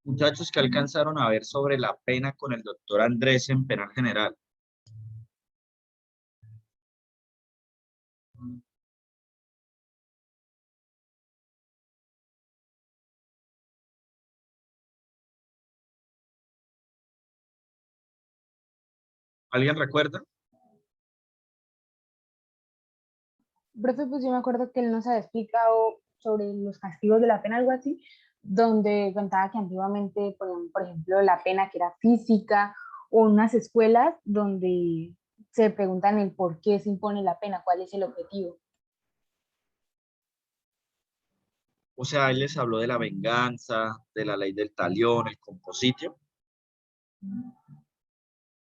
Muchachos, que alcanzaron a ver sobre la pena con el doctor Andrés en penal general. ¿Alguien recuerda? Profe, pues yo me acuerdo que él nos había explicado sobre los castigos de la pena, algo así, donde contaba que antiguamente ponían, por ejemplo, la pena que era física, o unas escuelas donde se preguntan el por qué se impone la pena, cuál es el objetivo. O sea, él les habló de la venganza, de la ley del talión, el compositio.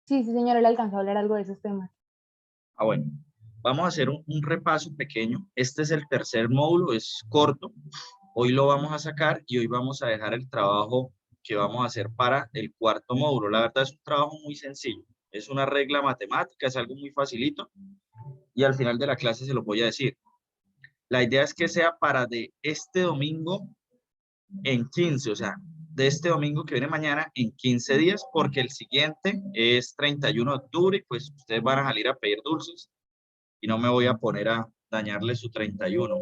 Sí, sí, señor, él alcanzó a hablar algo de esos temas. Ah, bueno, vamos a hacer un repaso pequeño. Este es el tercer módulo, es corto. Hoy lo vamos a sacar y hoy vamos a dejar el trabajo que vamos a hacer para el cuarto módulo. La verdad es un trabajo muy sencillo. Es una regla matemática, es algo muy facilito y al final de la clase se lo voy a decir. La idea es que sea para de este domingo en 15, o sea, de este domingo que viene mañana en 15 días, porque el siguiente es 31 de octubre y pues ustedes van a salir a pedir dulces y no me voy a poner a dañarle su 31.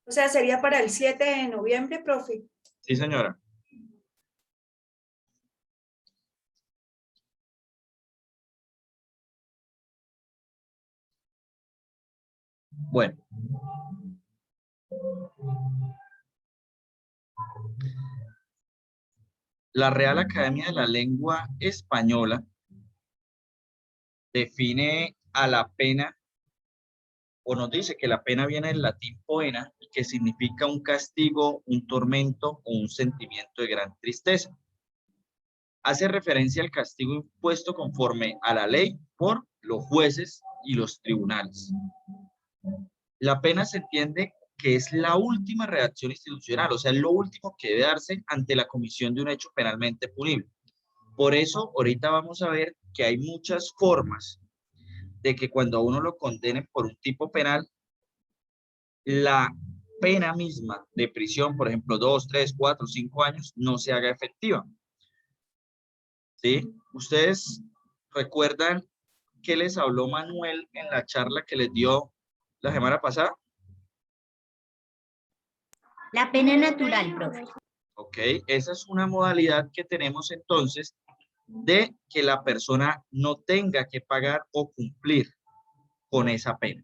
O sea, sería para el 7 de noviembre, profe. Sí, señora. Bueno. La Real Academia de la Lengua Española define a la pena o nos dice que la pena viene del latín poena y que significa un castigo, un tormento o un sentimiento de gran tristeza. Hace referencia al castigo impuesto conforme a la ley por los jueces y los tribunales. La pena se entiende que es la última reacción institucional, o sea, es lo último que debe darse ante la comisión de un hecho penalmente punible. Por eso, ahorita vamos a ver que hay muchas formas de que cuando a uno lo condenen por un tipo penal, la pena misma de prisión, por ejemplo, 2, 3, 4, 5 años, no se haga efectiva. ¿Sí? ¿Ustedes recuerdan qué les habló Manuel en la charla que les dio la semana pasada? La pena natural, profe. Ok, esa es una modalidad que tenemos entonces de que la persona no tenga que pagar o cumplir con esa pena.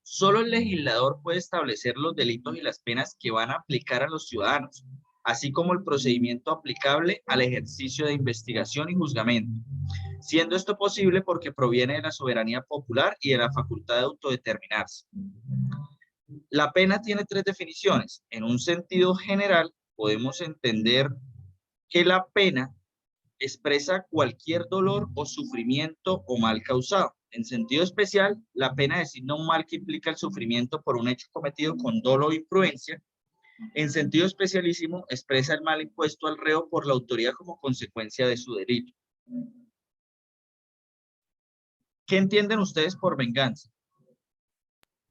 Solo el legislador puede establecer los delitos y las penas que van a aplicar a los ciudadanos, así como el procedimiento aplicable al ejercicio de investigación y juzgamiento, siendo esto posible porque proviene de la soberanía popular y de la facultad de autodeterminarse. La pena tiene tres definiciones. En un sentido general, podemos entender que la pena expresa cualquier dolor o sufrimiento o mal causado. En sentido especial, la pena designa un mal que implica el sufrimiento por un hecho cometido con dolo o imprudencia. En sentido especialísimo, expresa el mal impuesto al reo por la autoridad como consecuencia de su delito. ¿Qué entienden ustedes por venganza?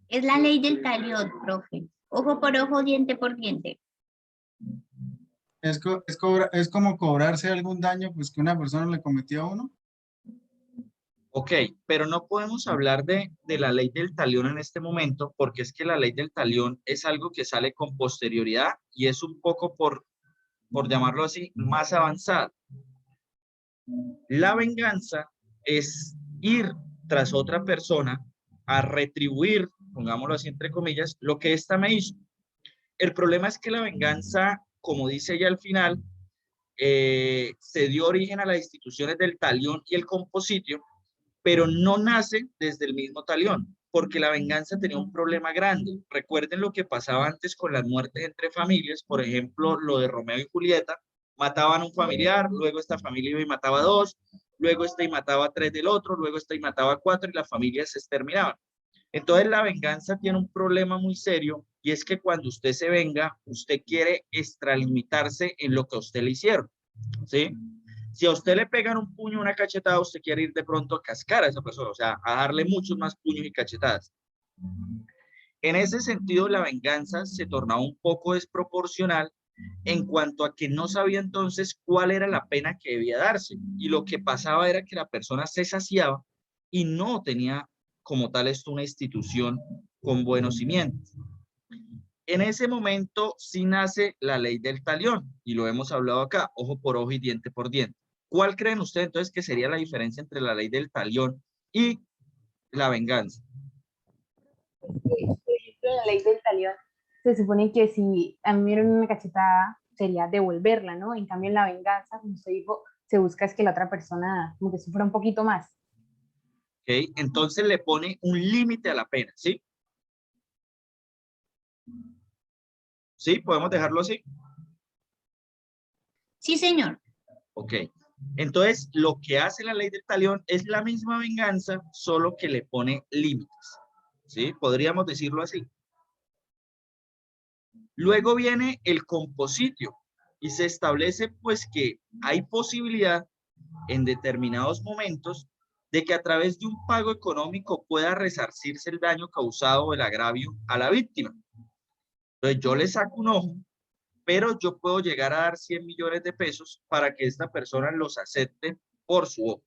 Es la ley del talión, profe. Ojo por ojo, diente por diente. Es como cobrarse algún daño pues, que una persona le cometió a uno. Ok, pero no podemos hablar de la ley del talión en este momento, porque es que la ley del talión es algo que sale con posterioridad y es un poco, por llamarlo así, más avanzada. La venganza es ir tras otra persona a retribuir, pongámoslo así entre comillas, lo que ésta me hizo. El problema es que la venganza, como dice ella al final, se dio origen a las instituciones del talión y el compositio, pero no nace desde el mismo talión, porque la venganza tenía un problema grande. Recuerden lo que pasaba antes con las muertes entre familias, por ejemplo, lo de Romeo y Julieta, mataban a un familiar, luego esta familia iba y mataba a dos, luego esta y mataba a tres del otro, luego esta y mataba a cuatro y las familias se exterminaban. Entonces la venganza tiene un problema muy serio y es que cuando usted se venga, usted quiere extralimitarse en lo que a usted le hicieron, ¿sí? Si a usted le pegan un puño, una cachetada, usted quiere ir de pronto a cascar a esa persona, o sea, a darle muchos más puños y cachetadas. En ese sentido, la venganza se tornaba un poco desproporcional en cuanto a que no sabía entonces cuál era la pena que debía darse. Y lo que pasaba era que la persona se saciaba y no tenía como tal esto una institución con buenos cimientos. En ese momento sí nace la ley del talión y lo hemos hablado acá, ojo por ojo y diente por diente. ¿Cuál creen ustedes entonces que sería la diferencia entre la ley del talión y la venganza? Por ejemplo, en la ley del talión se supone que si a mí me dieron una cachetada sería devolverla, ¿no? En cambio, en la venganza, como usted dijo, se busca es que la otra persona como que sufra un poquito más. ¿Ok? Entonces le pone un límite a la pena, ¿sí? ¿Sí? ¿Podemos dejarlo así? Sí, señor. Ok. Entonces, lo que hace la ley del talión es la misma venganza, solo que le pone límites. ¿Sí? Podríamos decirlo así. Luego viene el compositio y se establece pues que hay posibilidad en determinados momentos de que a través de un pago económico pueda resarcirse el daño causado o el agravio a la víctima. Entonces yo le saco un ojo, pero yo puedo llegar a dar 100 millones de pesos para que esta persona los acepte por su ojo.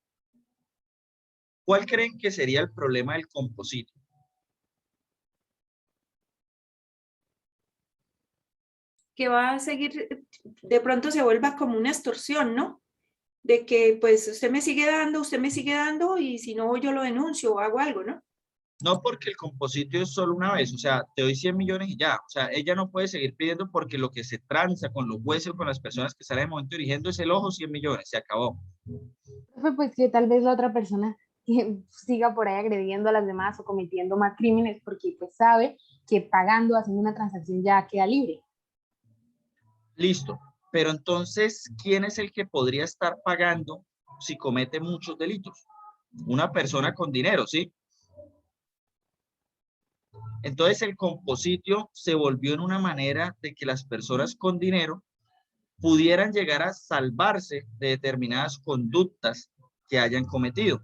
¿Cuál creen que sería el problema del compositio? Que va a seguir, de pronto se vuelva como una extorsión, ¿no? De que pues usted me sigue dando y si no yo lo denuncio o hago algo, ¿no? No, porque el compositio es solo una vez, o sea, te doy 100 millones y ya, o sea, ella no puede seguir pidiendo porque lo que se tranza con los jueces o con las personas que están en el momento dirigiendo es el ojo 100 millones, se acabó. Profe, pues que tal vez la otra persona siga por ahí agrediendo a las demás o cometiendo más crímenes porque pues sabe que pagando, haciendo una transacción ya queda libre. Listo, pero entonces, ¿quién es el que podría estar pagando si comete muchos delitos? Una persona con dinero, ¿sí? Entonces el compositio se volvió en una manera de que las personas con dinero pudieran llegar a salvarse de determinadas conductas que hayan cometido.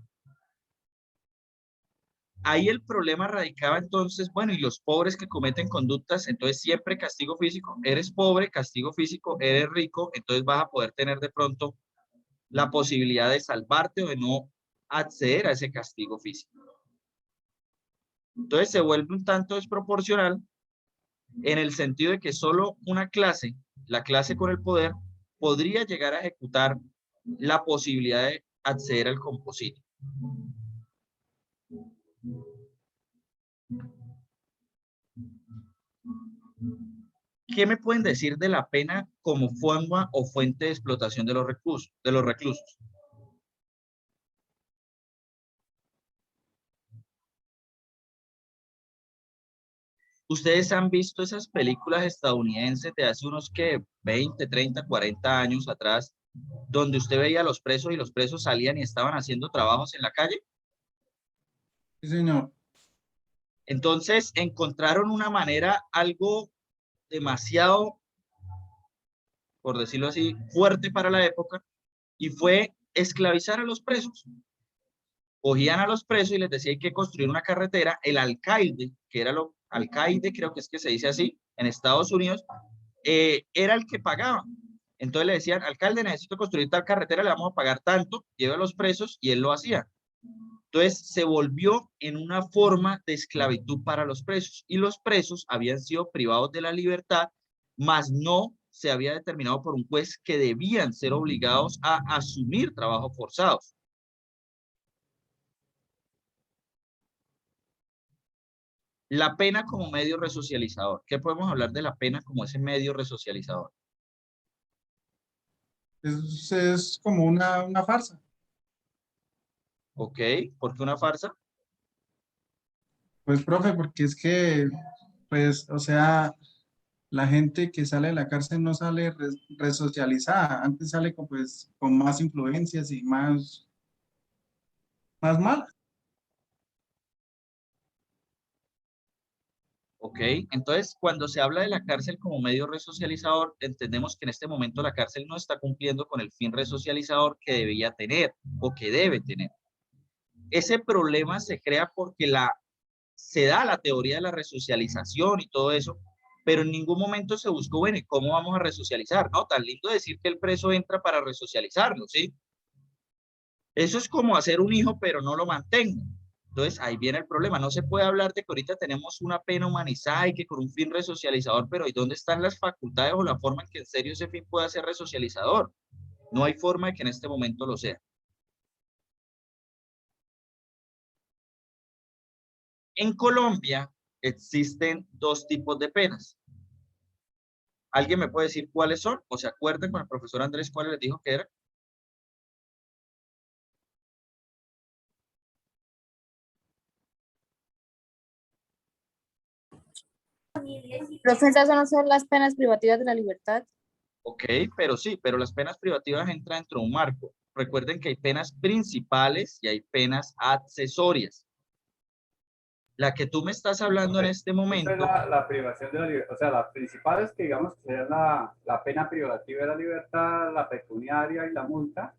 Ahí el problema radicaba entonces, bueno, y los pobres que cometen conductas, entonces siempre castigo físico, eres pobre, castigo físico, eres rico, entonces vas a poder tener de pronto la posibilidad de salvarte o de no acceder a ese castigo físico. Entonces se vuelve un tanto desproporcional en el sentido de que solo una clase, la clase con el poder, podría llegar a ejecutar la posibilidad de acceder al composite. ¿Qué me pueden decir de la pena como forma o fuente de explotación de los reclusos? Ustedes han visto esas películas estadounidenses de hace unos que 20, 30, 40 años atrás, donde usted veía a los presos y los presos salían y estaban haciendo trabajos en la calle. Sí, señor. Entonces encontraron una manera algo demasiado, por decirlo así, fuerte para la época y fue esclavizar a los presos. Cogían a los presos y les decía hay que construir una carretera. El alcaide, que era lo alcaide, creo que es que se dice así, en Estados Unidos, era el que pagaba. Entonces le decían, alcalde, necesito construir tal carretera, le vamos a pagar tanto, lleve a los presos, y él lo hacía. Entonces se volvió en una forma de esclavitud para los presos, y los presos habían sido privados de la libertad, mas no se había determinado por un juez que debían ser obligados a asumir trabajos forzados. La pena como medio resocializador. ¿Qué podemos hablar de la pena como ese medio resocializador? Es como una farsa. ¿Ok? ¿Por qué una farsa? Pues, profe, porque es que, pues, o sea, la gente que sale de la cárcel no sale resocializada, antes sale con, pues, con más influencias y más malas. ¿Ok? Entonces, cuando se habla de la cárcel como medio resocializador, entendemos que en este momento la cárcel no está cumpliendo con el fin resocializador que debía tener o que debe tener. Ese problema se crea porque se da la teoría de la resocialización y todo eso, pero en ningún momento se buscó, bueno, ¿y cómo vamos a resocializar? No, tan lindo decir que el preso entra para resocializarlo, ¿sí? Eso es como hacer un hijo, pero no lo mantengo. Entonces, ahí viene el problema. No se puede hablar de que ahorita tenemos una pena humanizada y que con un fin resocializador, pero ¿y dónde están las facultades o la forma en que en serio ese fin pueda ser resocializador? No hay forma de que en este momento lo sea. En Colombia existen dos tipos de penas. ¿Alguien me puede decir cuáles son? ¿O se acuerdan con el profesor Andrés cuáles les dijo que eran? Profe, esas no son las penas privativas de la libertad. Ok, pero sí, pero las penas privativas entran dentro de un marco. Recuerden que hay penas principales y hay penas accesorias. La que tú me estás hablando en este Esa es momento, la privación de la libertad. O sea, las principales que digamos que serían la pena privativa de la libertad, la pecuniaria y la multa.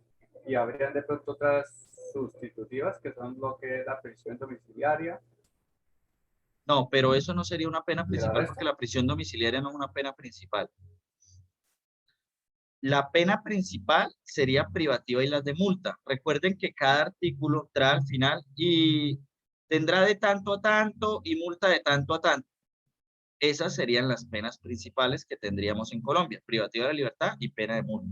Y habrían de pronto otras sustitutivas que son lo que es la prisión domiciliaria. no, pero eso no sería una pena ¿Y la principal resta? porque la prisión domiciliaria no es una pena principal. La pena principal sería privativa y las de multa. Recuerden que cada artículo trae al final y tendrá de tanto a tanto y multa de tanto a tanto. Esas serían las penas principales que tendríamos en Colombia, privativa de libertad y pena de multa.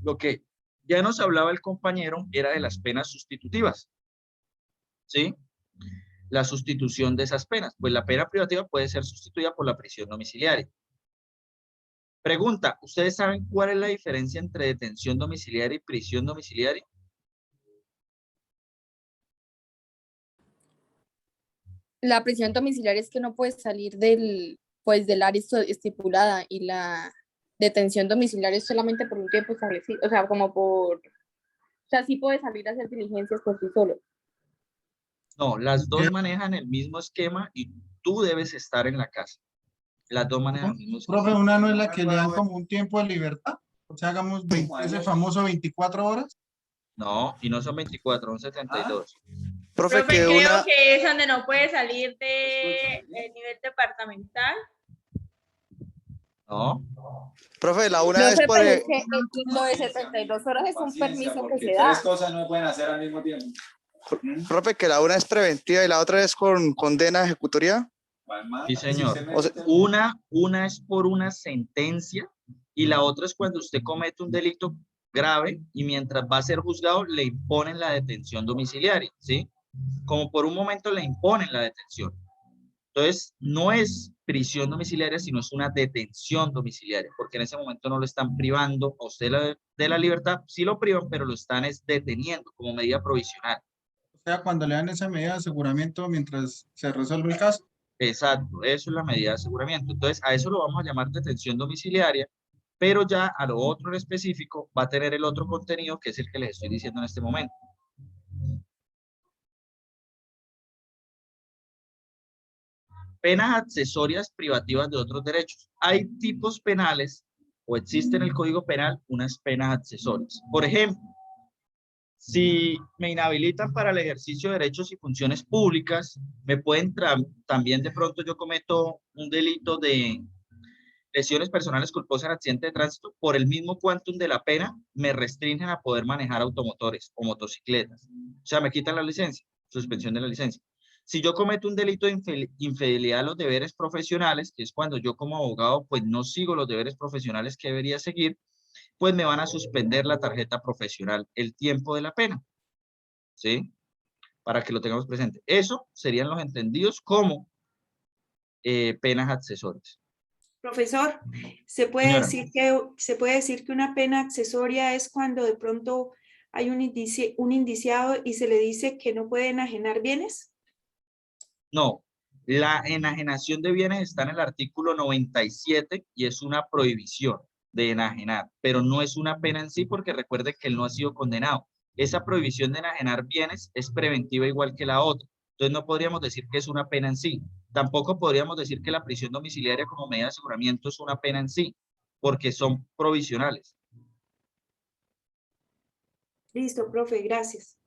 Lo que ya nos hablaba el compañero era de las penas sustitutivas, ¿sí? La sustitución de esas penas. Pues la pena privativa puede ser sustituida por la prisión domiciliaria. Pregunta, ¿ustedes saben cuál es la diferencia entre detención domiciliaria y prisión domiciliaria? La prisión domiciliaria es que no puedes salir del área estipulada, y la detención domiciliaria es solamente por un tiempo establecido, o sea, o sea, sí puedes salir a hacer diligencias por sí solo. No, las dos manejan el mismo esquema y tú debes estar en la casa. Las dos manejan el mismo esquema. Profe, una no es la que le dan como un tiempo de libertad. O sea, hagamos ese famoso 24 horas. No, y no son 24, son 72. Profe, Profe, creo que es donde no puede salir de nivel departamental. No, profe, la una es Profe, por... pero es que lo de 72 horas es un permiso que se da. Tres cosas no pueden hacer al mismo tiempo. Profe, que la una es preventiva y la otra es con condena ejecutoria. sí señor. O sea, Una es por una sentencia y la otra es cuando usted comete un delito grave y mientras va a ser juzgado le imponen la detención domiciliaria, ¿sí? Como por un momento le imponen la detención. Entonces, no es prisión domiciliaria, sino es una detención domiciliaria, porque en ese momento no lo están privando a usted de la libertad, sí lo privan, pero lo están deteniendo como medida provisional. O sea, cuando le dan esa medida de aseguramiento mientras se resuelve el caso. Exacto, eso es la medida de aseguramiento. Entonces, a eso lo vamos a llamar detención domiciliaria, pero ya a lo otro en específico va a tener el otro contenido que es el que les estoy diciendo en este momento. Penas accesorias privativas de otros derechos. Hay tipos penales o existe en el Código Penal unas penas accesorias. Por ejemplo, si me inhabilitan para el ejercicio de derechos y funciones públicas, me pueden también de pronto yo cometo un delito de lesiones personales culposas en accidente de tránsito, por el mismo quantum de la pena, me restringen a poder manejar automotores o motocicletas. O sea, me quitan la licencia, suspensión de la licencia. Si yo cometo un delito de infidelidad a los deberes profesionales, que es cuando yo como abogado pues no sigo los deberes profesionales que debería seguir, pues me van a suspender la tarjeta profesional el tiempo de la pena, ¿sí? Para que lo tengamos presente. Eso serían los entendidos como penas accesorias. Profesor, ¿se puede decir que una pena accesoria es cuando de pronto hay un indiciado y se le dice que no puede enajenar bienes? No, la enajenación de bienes está en el artículo 97 y es una prohibición de enajenar, pero no es una pena en sí porque recuerde que él no ha sido condenado. Esa prohibición de enajenar bienes es preventiva igual que la otra. Entonces no podríamos decir que es una pena en sí. Tampoco podríamos decir que la prisión domiciliaria como medida de aseguramiento es una pena en sí, porque son provisionales. Listo, profe, gracias.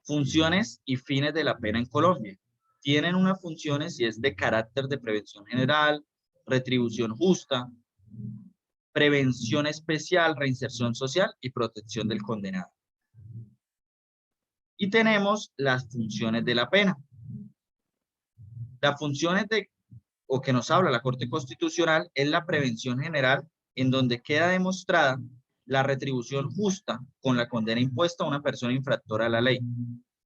Funciones y fines de la pena en Colombia. Tienen unas funciones y es de carácter de prevención general, retribución justa, prevención especial, reinserción social y protección del condenado. Y tenemos las funciones de la pena. Las funciones o que nos habla la Corte Constitucional es la prevención general, en donde queda demostrada la retribución justa con la condena impuesta a una persona infractora a la ley.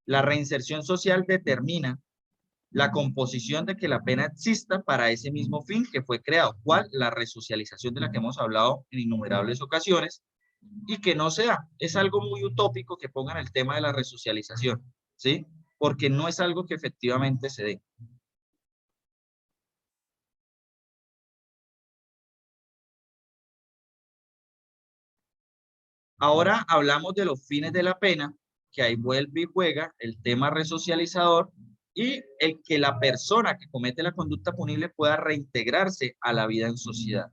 La reinserción social determina la composición de que la pena exista para ese mismo fin que fue creado, ¿cuál? La resocialización de la que hemos hablado en innumerables ocasiones, y que no sea, es algo muy utópico que pongan el tema de la resocialización, ¿sí? Porque no es algo que efectivamente se dé. Ahora hablamos de los fines de la pena, que ahí vuelve y juega el tema resocializador y el que la persona que comete la conducta punible pueda reintegrarse a la vida en sociedad.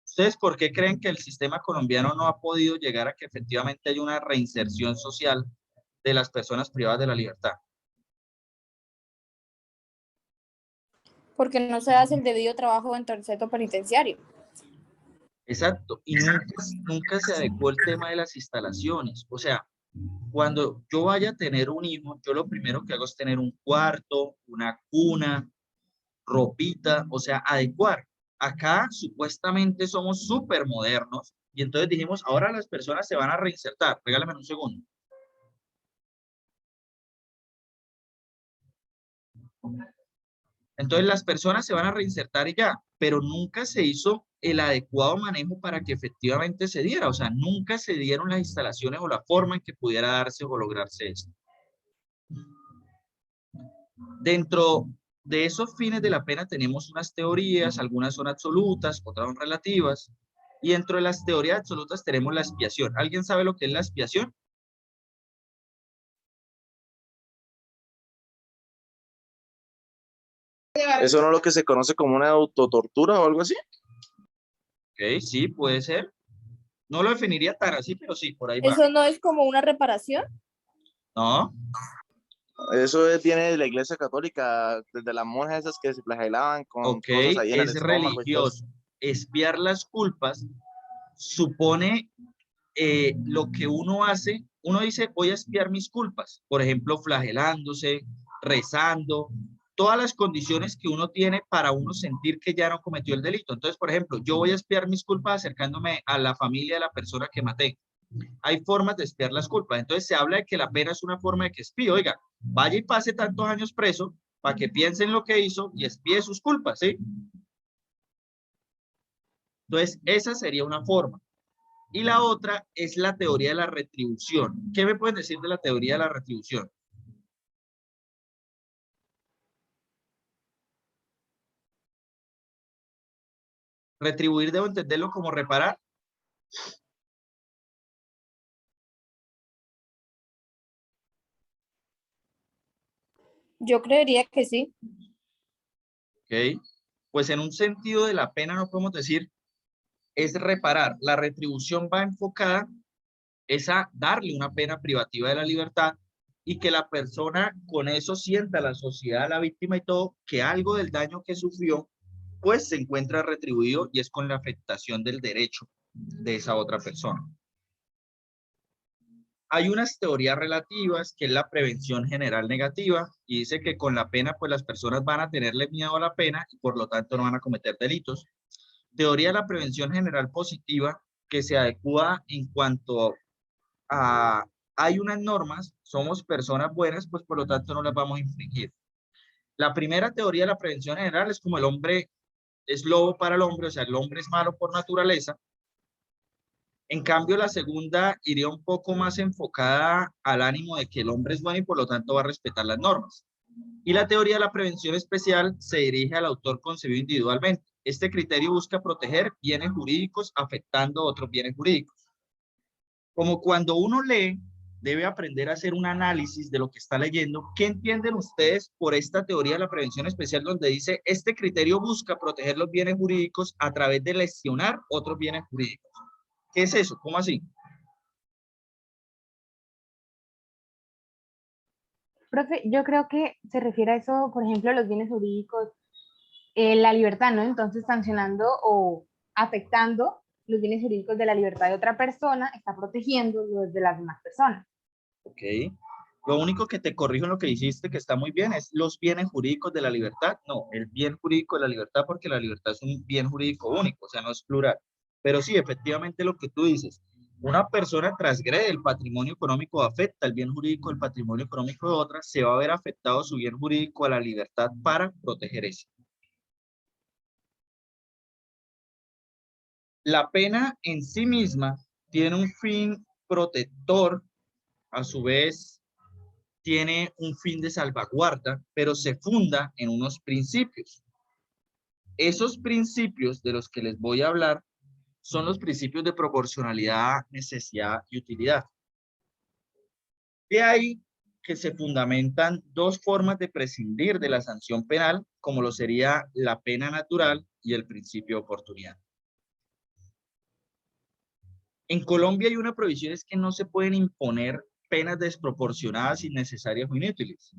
¿Ustedes por qué creen que el sistema colombiano no ha podido llegar a que efectivamente haya una reinserción social de las personas privadas de la libertad? Porque no se hace el debido trabajo dentro del centro penitenciario. Exacto, y nunca se adecuó el tema de las instalaciones. O sea, cuando yo vaya a tener un hijo, yo lo primero que hago es tener un cuarto, una cuna, ropita, o sea, adecuar. Acá supuestamente somos súper modernos y entonces dijimos, ahora las personas se van a reinsertar. Regálame un segundo. Entonces las personas se van a reinsertar y ya, pero nunca se hizo el adecuado manejo para que efectivamente se diera. O sea, nunca se dieron las instalaciones o la forma en que pudiera darse o lograrse esto. Dentro de esos fines de la pena tenemos unas teorías, algunas son absolutas, otras son relativas. Y dentro de las teorías absolutas tenemos la expiación. ¿Alguien sabe lo que es la expiación? ¿Eso no es lo que se conoce como una autotortura o algo así? Ok, sí, puede ser. No lo definiría tan así, pero sí, por ahí va. ¿Eso no es como una reparación? No. Eso viene de la Iglesia Católica, desde las monjas esas que se flagelaban con cosas ahí en el Es estómago y todo eso. religioso. Expiar las culpas supone lo que uno hace. Uno dice, voy a expiar mis culpas. Por ejemplo, flagelándose, rezando, todas las condiciones que uno tiene para uno sentir que ya no cometió el delito. Entonces, por ejemplo, yo voy a expiar mis culpas acercándome a la familia de la persona que maté. Hay formas de expiar las culpas. Entonces se habla de que la pena es una forma de que expíe. Oiga, vaya y pase tantos años preso para que piense en lo que hizo y expíe sus culpas, ¿sí? Entonces esa sería una forma. Y la otra es la teoría de la retribución. ¿Qué me pueden decir de la teoría de la retribución? Retribuir debo entenderlo como reparar. Yo creería que sí. Ok. Pues en un sentido de la pena no podemos decir es reparar. La retribución va enfocada es a darle una pena privativa de la libertad y que la persona con eso sienta la sociedad, la víctima y todo, que algo del daño que sufrió, pues se encuentra retribuido y es con la afectación del derecho de esa otra persona. Hay unas teorías relativas que es la prevención general negativa y dice que con la pena pues las personas van a tenerle miedo a la pena y por lo tanto no van a cometer delitos. Teoría de la prevención general positiva que se adecua en cuanto a hay unas normas, somos personas buenas, pues por lo tanto no las vamos a infringir. La primera teoría de la prevención general es como el hombre es lobo para el hombre, o sea, el hombre es malo por naturaleza. En cambio, la segunda iría un poco más enfocada al ánimo de que el hombre es bueno y por lo tanto va a respetar las normas. Y la teoría de la prevención especial se dirige al autor concebido individualmente. Este criterio busca proteger bienes jurídicos afectando otros bienes jurídicos. Como cuando uno lee, debe aprender a hacer un análisis de lo que está leyendo. ¿Qué entienden ustedes por esta teoría de la prevención especial donde dice este criterio busca proteger los bienes jurídicos a través de lesionar otros bienes jurídicos? ¿Qué es eso? ¿Cómo así? Profe, yo creo que se refiere a eso, por ejemplo, los bienes jurídicos, la libertad, ¿no? Entonces, sancionando o afectando los bienes jurídicos de la libertad de otra persona, está protegiendo los de las demás personas. Ok. Lo único que te corrijo en lo que hiciste, que está muy bien, es los bienes jurídicos de la libertad. No, el bien jurídico de la libertad, porque la libertad es un bien jurídico único, o sea, no es plural. Pero sí, efectivamente lo que tú dices, una persona transgrede el patrimonio económico, afecta el bien jurídico del patrimonio económico de otra, se va a ver afectado su bien jurídico a la libertad para proteger eso. La pena en sí misma tiene un fin protector, a su vez tiene un fin de salvaguarda, pero se funda en unos principios. Esos principios de los que les voy a hablar son los principios de proporcionalidad, necesidad y utilidad. De ahí que se fundamentan dos formas de prescindir de la sanción penal, como lo sería la pena natural y el principio de oportunidad. En Colombia hay una prohibición, es que no se pueden imponer penas desproporcionadas, innecesarias o inútiles.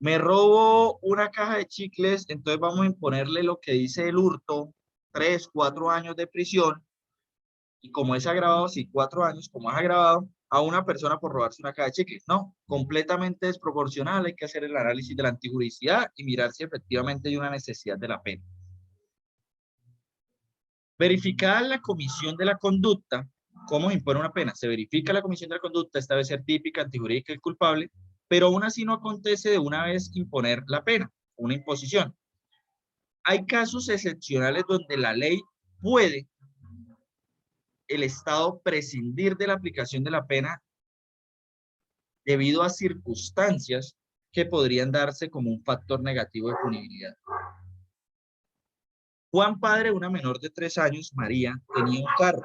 Me robo una caja de chicles, entonces vamos a imponerle lo que dice el hurto, 3, 4 años de prisión, y como es agravado, sí, 4 años, como es agravado, a una persona por robarse una caja de chicles. No, completamente desproporcional, hay que hacer el análisis de la antijuricidad y mirar si efectivamente hay una necesidad de la pena. Verificada la comisión de la conducta, ¿cómo se impone una pena? Se verifica la comisión de la conducta, esta debe ser típica, antijurídica y culpable, pero aún así no acontece de una vez imponer la pena, una imposición. Hay casos excepcionales donde la ley puede, el Estado, prescindir de la aplicación de la pena debido a circunstancias que podrían darse como un factor negativo de punibilidad. Juan, padre de una menor de 3 años, María, tenía un carro.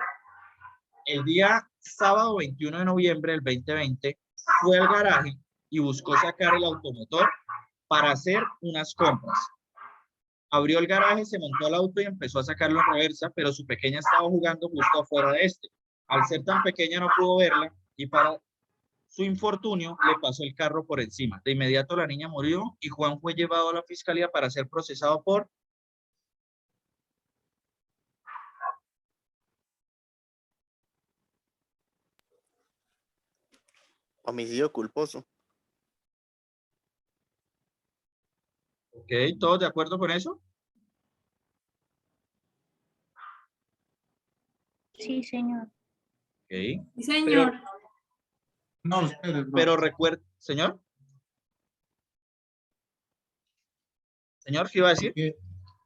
El día sábado 21 de noviembre del 2020 fue al garaje y buscó sacar el automotor para hacer unas compras. Abrió el garaje, se montó al auto y empezó a sacarlo en reversa, pero su pequeña estaba jugando justo afuera de este. Al ser tan pequeña no pudo verla y para su infortunio le pasó el carro por encima. De inmediato la niña murió y Juan fue llevado a la fiscalía para ser procesado por homicidio culposo. Ok, ¿todos de acuerdo con eso? Sí, señor. Ok. Sí, señor. No, espere, Pero recuerda, señor. Señor, ¿qué iba a decir?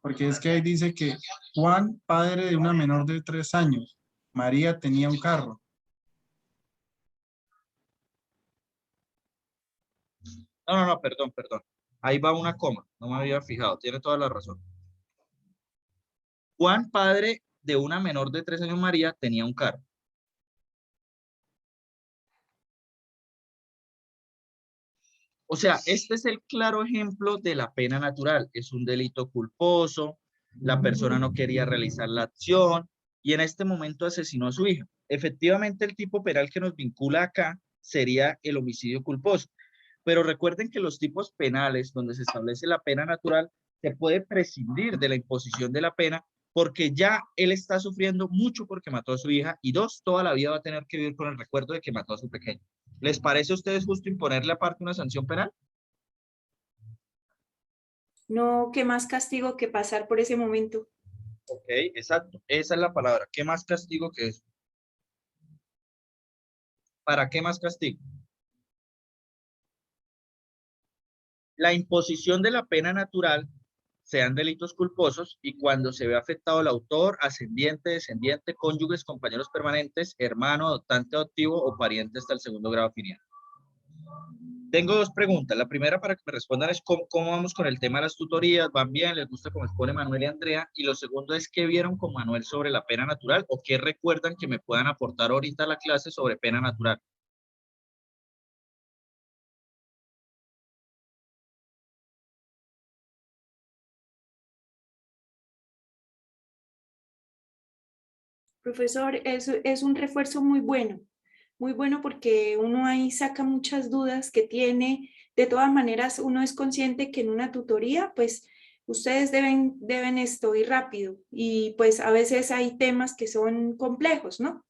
Porque es que ahí dice que Juan, padre de una menor de 3 años, María tenía un carro. No, perdón. Ahí va una coma, no me había fijado, tiene toda la razón. Juan, padre de una menor de 3 años, María, tenía un carro. O sea, este es el claro ejemplo de la pena natural. Es un delito culposo, la persona no quería realizar la acción y en este momento asesinó a su hija. Efectivamente, el tipo penal que nos vincula acá sería el homicidio culposo. Pero recuerden que los tipos penales donde se establece la pena natural, se puede prescindir de la imposición de la pena porque ya él está sufriendo mucho porque mató a su hija y 2, toda la vida va a tener que vivir con el recuerdo de que mató a su pequeño. ¿Les parece a ustedes justo imponerle aparte una sanción penal? No, qué más castigo que pasar por ese momento. Ok, exacto. Esa es la palabra. ¿Qué más castigo que eso? ¿Para qué más castigo? La imposición de la pena natural sean delitos culposos y cuando se ve afectado el autor, ascendiente, descendiente, cónyuges, compañeros permanentes, hermano, adoptante adoptivo o pariente hasta el segundo grado filial. Tengo 2 preguntas. La primera para que me respondan es cómo vamos con el tema de las tutorías. ¿Van bien? ¿Les gusta cómo expone Manuel y Andrea? Y lo segundo es ¿qué vieron con Manuel sobre la pena natural o qué recuerdan que me puedan aportar ahorita a la clase sobre pena natural? Profesor, es un refuerzo muy bueno, muy bueno porque uno ahí saca muchas dudas que tiene. De todas maneras, uno es consciente que en una tutoría, pues ustedes deben esto ir rápido y pues a veces hay temas que son complejos, ¿no?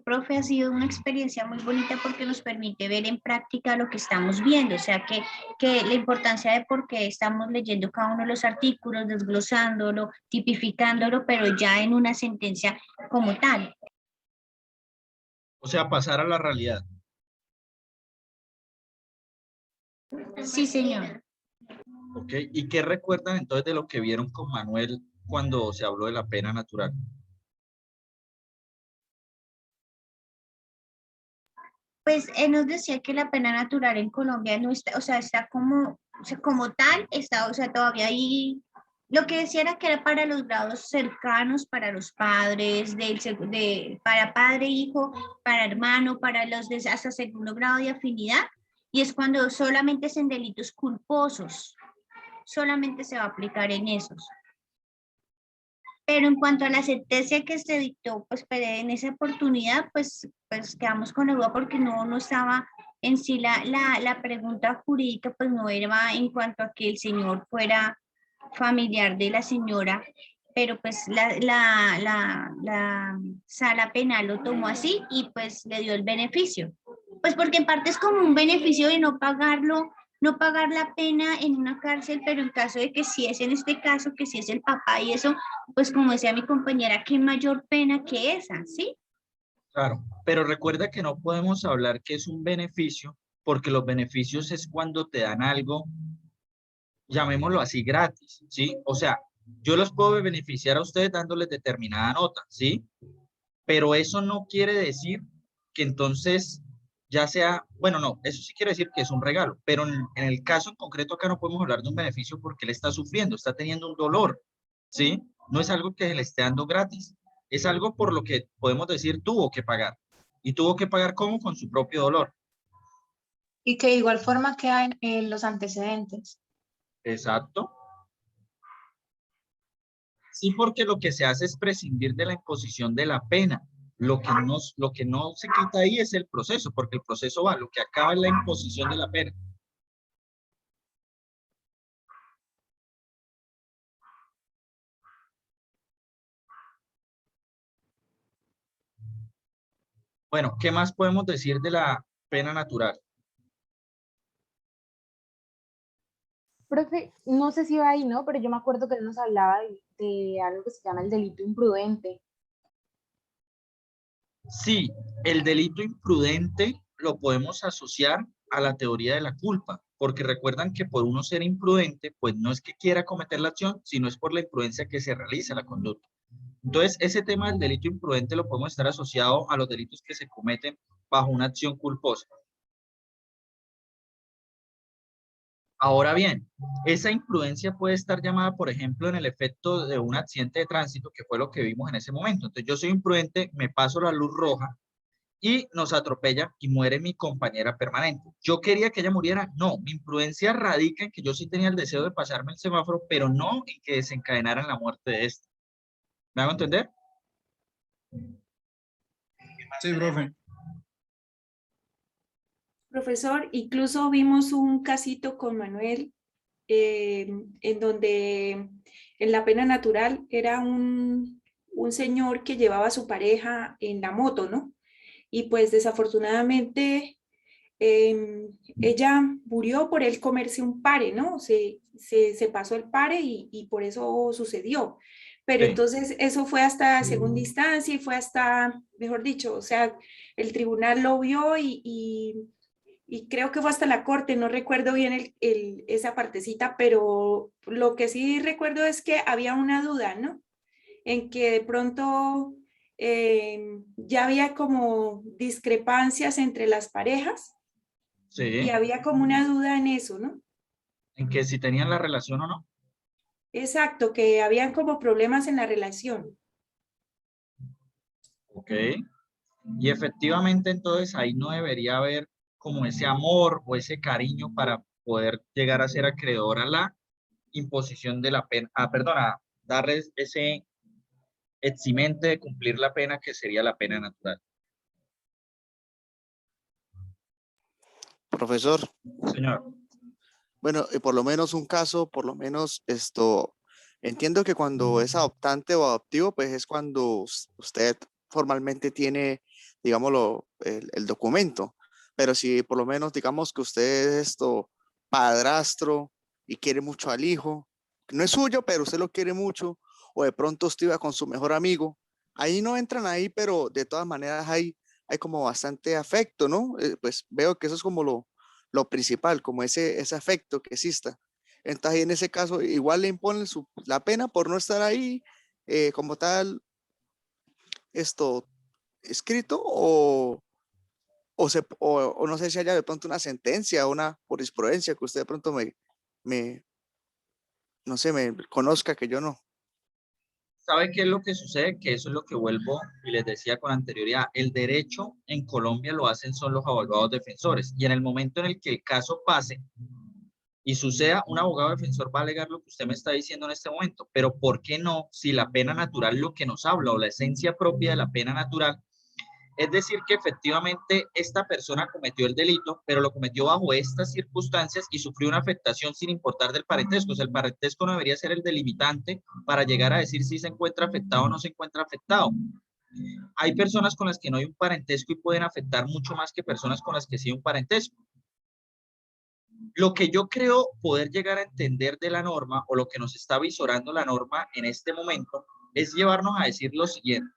Profe, ha sido una experiencia muy bonita porque nos permite ver en práctica lo que estamos viendo, o sea, que la importancia de por qué estamos leyendo cada uno de los artículos, desglosándolo, tipificándolo, pero ya en una sentencia como tal. O sea, pasar a la realidad. Sí, señor. ¿Ok? ¿Y qué recuerdan entonces de lo que vieron con Manuel cuando se habló de la pena natural? Pues él nos decía que la pena natural en Colombia no está, o sea, está como, o sea, como tal, está, o sea, todavía ahí, lo que decía era que era para los grados cercanos, para los padres, para padre, hijo, para hermano, para los de hasta segundo grado de afinidad, y es cuando solamente es en delitos culposos, solamente se va a aplicar en esos. Pero en cuanto a la sentencia que se dictó, pues en esa oportunidad, pues quedamos con la duda porque no estaba en sí la pregunta jurídica, pues no era en cuanto a que el señor fuera familiar de la señora, pero pues la sala penal lo tomó así y pues le dio el beneficio. Pues porque en parte es como un beneficio de no pagarlo, no pagar la pena en una cárcel, pero en caso de que si es en este caso, que si es el papá y eso, pues como decía mi compañera, qué mayor pena que esa, ¿sí? Claro, pero recuerda que no podemos hablar que es un beneficio, porque los beneficios es cuando te dan algo, llamémoslo así, gratis, ¿sí? O sea, yo los puedo beneficiar a ustedes dándoles determinada nota, ¿sí? Pero eso no quiere decir que entonces ya sea, bueno, no, eso sí quiere decir que es un regalo, pero en el caso en concreto acá no podemos hablar de un beneficio porque él está sufriendo, está teniendo un dolor, ¿sí? No es algo que le esté dando gratis, es algo por lo que podemos decir tuvo que pagar. ¿Y tuvo que pagar cómo? Con su propio dolor. Y que de igual forma quedan en los antecedentes. Exacto. Sí, porque lo que se hace es prescindir de la imposición de la pena. Lo que no se quita ahí es el proceso, porque el proceso va, lo que acaba es la imposición de la pena. Bueno, ¿qué más podemos decir de la pena natural? Profe, no sé si va ahí, ¿no? Pero yo me acuerdo que él nos hablaba de algo que se llama el delito imprudente. Sí, el delito imprudente lo podemos asociar a la teoría de la culpa, porque recuerdan que por uno ser imprudente, pues no es que quiera cometer la acción, sino es por la imprudencia que se realiza la conducta. Entonces, ese tema del delito imprudente lo podemos estar asociado a los delitos que se cometen bajo una acción culposa. Ahora bien, esa imprudencia puede estar llamada, por ejemplo, en el efecto de un accidente de tránsito, que fue lo que vimos en ese momento. Entonces, yo soy imprudente, me paso la luz roja y nos atropella y muere mi compañera permanente. ¿Yo quería que ella muriera? No, mi imprudencia radica en que yo sí tenía el deseo de pasarme el semáforo, pero no en que desencadenara en la muerte de esta. ¿Me hago entender? Sí, profe. Profesor, incluso vimos un casito con Manuel en donde en la pena natural era un señor que llevaba a su pareja en la moto, ¿no? Y pues desafortunadamente ella murió por él comerse un pare, ¿no? Se pasó el pare y por eso sucedió. Pero Sí. entonces eso fue hasta segunda instancia y fue hasta, mejor dicho, o sea, el tribunal lo vio y creo que fue hasta la corte, no recuerdo bien esa partecita, pero lo que sí recuerdo es que había una duda, ¿no? En que de pronto ya había como discrepancias entre las parejas Sí. y había como una duda en eso, ¿no? En que si tenían la relación o no. Exacto, que habían como problemas en la relación. Ok. Y efectivamente entonces ahí no debería haber como ese amor o ese cariño para poder llegar a ser acreedor a la imposición de la pena, a darles ese eximente de cumplir la pena que sería la pena natural. Profesor. Señor. Bueno, por lo menos un caso, por lo menos entiendo que cuando es adoptante o adoptivo, pues es cuando usted formalmente tiene, digámoslo, el documento. Pero si por lo menos digamos que usted es padrastro y quiere mucho al hijo, no es suyo, pero usted lo quiere mucho, o de pronto usted iba con su mejor amigo, ahí no entran ahí, pero de todas maneras hay como bastante afecto, ¿no? Pues veo que eso es como lo principal, como ese afecto que exista. Entonces, en ese caso, igual le imponen la pena por no estar ahí como tal, escrito, o no sé si haya de pronto una sentencia o una jurisprudencia que usted de pronto no sé, me conozca que yo no. ¿Sabe qué es lo que sucede? Que eso es lo que vuelvo y les decía con anterioridad. El derecho en Colombia lo hacen son los abogados defensores. Y en el momento en el que el caso pase y suceda, un abogado defensor va a alegar lo que usted me está diciendo en este momento. Pero ¿por qué no? Si la pena natural lo que nos habla o la esencia propia de la pena natural es decir que efectivamente esta persona cometió el delito, pero lo cometió bajo estas circunstancias y sufrió una afectación sin importar del parentesco. O sea, el parentesco no debería ser el delimitante para llegar a decir si se encuentra afectado o no se encuentra afectado. Hay personas con las que no hay un parentesco y pueden afectar mucho más que personas con las que sí hay un parentesco. Lo que yo creo poder llegar a entender de la norma, o lo que nos está visorando la norma en este momento, es llevarnos a decir lo siguiente.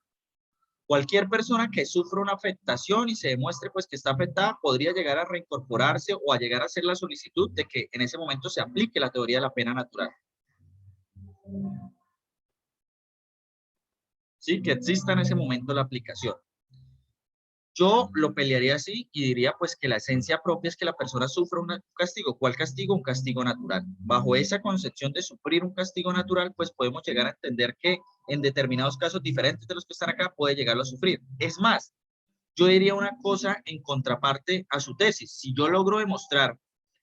Cualquier persona que sufra una afectación y se demuestre pues que está afectada podría llegar a reincorporarse o a llegar a hacer la solicitud de que en ese momento se aplique la teoría de la pena natural. Sí, que exista en ese momento la aplicación. Yo lo pelearía así y diría pues que la esencia propia es que la persona sufra un castigo. ¿Cuál castigo? Un castigo natural. Bajo esa concepción de sufrir un castigo natural, pues podemos llegar a entender que en determinados casos diferentes de los que están acá puede llegarlo a sufrir. Es más, yo diría una cosa en contraparte a su tesis. Si yo logro demostrar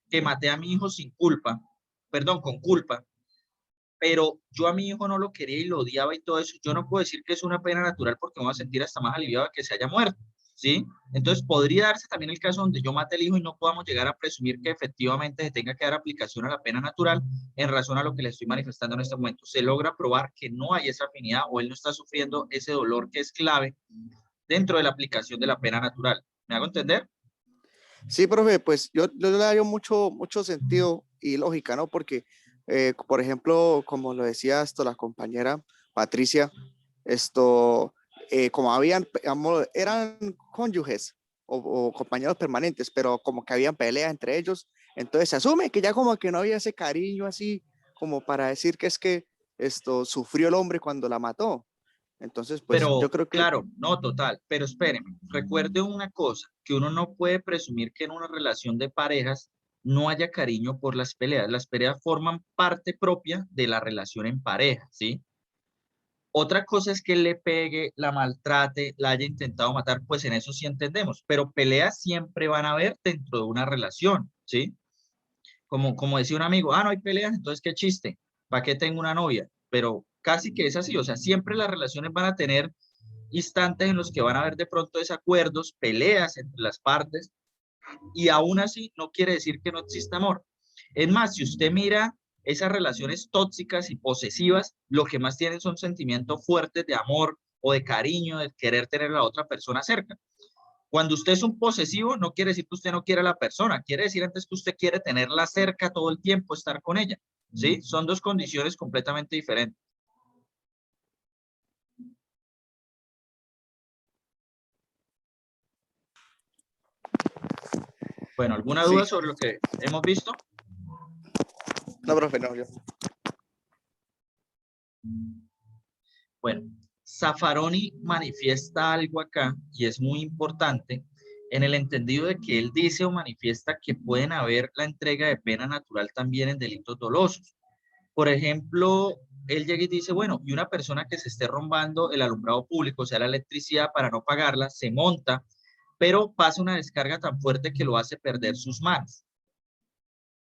que maté a mi hijo sin culpa, perdón, con culpa, pero yo a mi hijo no lo quería y lo odiaba y todo eso, yo no puedo decir que es una pena natural porque me voy a sentir hasta más aliviado de que se haya muerto, ¿sí? Entonces podría darse también el caso donde yo mate al hijo y no podamos llegar a presumir que efectivamente se tenga que dar aplicación a la pena natural en razón a lo que le estoy manifestando en este momento. Se logra probar que no hay esa afinidad o él no está sufriendo ese dolor que es clave dentro de la aplicación de la pena natural. ¿Me hago entender? Sí, profe, pues yo le doy mucho sentido y lógica, ¿no? Porque, por ejemplo, como lo decía la compañera Patricia, como eran cónyuges o compañeros permanentes, pero como que habían peleas entre ellos, entonces se asume que ya como que no había ese cariño así como para decir que es que sufrió el hombre cuando la mató. Entonces, pues pero, yo creo que... Claro, no, total, pero espéreme, recuerde una cosa, que uno no puede presumir que en una relación de parejas no haya cariño por las peleas forman parte propia de la relación en pareja, ¿sí? Otra cosa es que él le pegue, la maltrate, la haya intentado matar, pues en eso sí entendemos, pero peleas siempre van a haber dentro de una relación, ¿sí? Como decía un amigo, no hay peleas, entonces qué chiste, ¿para qué tengo una novia? Pero casi que es así, o sea, siempre las relaciones van a tener instantes en los que van a haber de pronto desacuerdos, peleas entre las partes, y aún así no quiere decir que no exista amor. Es más, si usted mira esas relaciones tóxicas y posesivas, lo que más tienen son sentimientos fuertes de amor o de cariño, de querer tener a la otra persona cerca. Cuando usted es un posesivo, no quiere decir que usted no quiera a la persona, quiere decir antes que usted quiere tenerla cerca todo el tiempo, estar con ella, ¿sí? Son dos condiciones completamente diferentes. Bueno, ¿alguna duda sobre lo que hemos visto? No, profe, no, yo. Bueno, Zaffaroni manifiesta algo acá y es muy importante en el entendido de que él dice o manifiesta que pueden haber la entrega de pena natural también en delitos dolosos. Por ejemplo, él llega y dice, bueno, y una persona que se esté robando el alumbrado público, o sea, la electricidad para no pagarla, se monta, pero pasa una descarga tan fuerte que lo hace perder sus manos.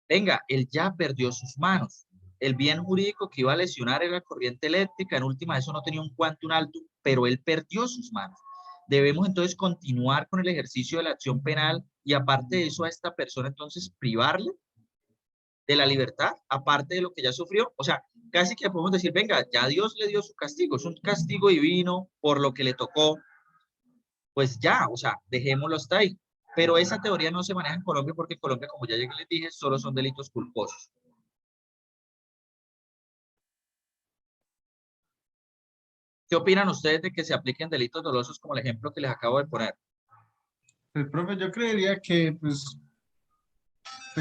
Venga, él ya perdió sus manos. El bien jurídico que iba a lesionar era la corriente eléctrica, en última eso no tenía un quantum alto, pero él perdió sus manos. Debemos entonces continuar con el ejercicio de la acción penal y aparte de eso a esta persona entonces privarle de la libertad, aparte de lo que ya sufrió. O sea, casi que podemos decir, venga, ya Dios le dio su castigo, es un castigo divino por lo que le tocó, pues ya, o sea, dejémoslo hasta ahí. Pero esa teoría no se maneja en Colombia porque en Colombia, como ya les dije, solo son delitos culposos. ¿Qué opinan ustedes de que se apliquen delitos dolosos como el ejemplo que les acabo de poner? Pues, profe, yo creería que, pues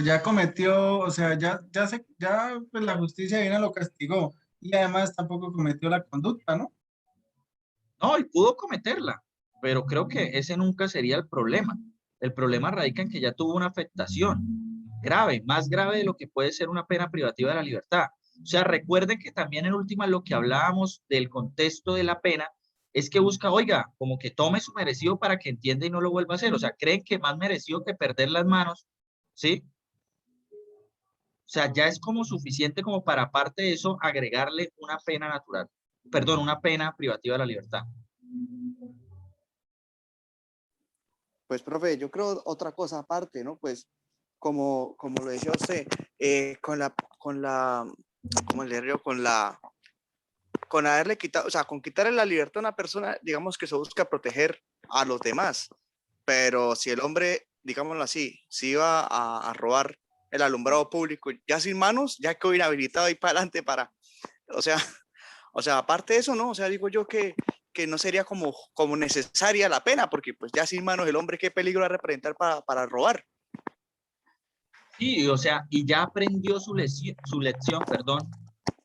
ya cometió, o sea, ya pues la justicia divina lo castigó y además tampoco cometió la conducta, ¿no? No, y pudo cometerla, pero creo que ese nunca sería el problema. El problema radica en que ya tuvo una afectación grave, más grave de lo que puede ser una pena privativa de la libertad. O sea, recuerden que también en última lo que hablábamos del contexto de la pena es que busca, oiga, como que tome su merecido para que entienda y no lo vuelva a hacer. O sea, creen que más merecido que perder las manos, ¿sí? O sea, ya es como suficiente como para, aparte de eso, agregarle una pena natural. Perdón, una pena privativa de la libertad. Pues, profe, yo creo otra cosa aparte, ¿no? Pues, como lo decía usted, con haberle quitado, o sea, con quitarle la libertad a una persona, digamos que se busca proteger a los demás. Pero si el hombre, digámoslo así, si iba a robar el alumbrado público ya sin manos, ya quedó inhabilitado ahí para adelante para, o sea, aparte de eso, ¿no? O sea, digo yo que no sería como necesaria la pena, porque pues ya sin manos el hombre qué peligro va a representar para robar. Sí, o sea, y ya aprendió su lección, perdón.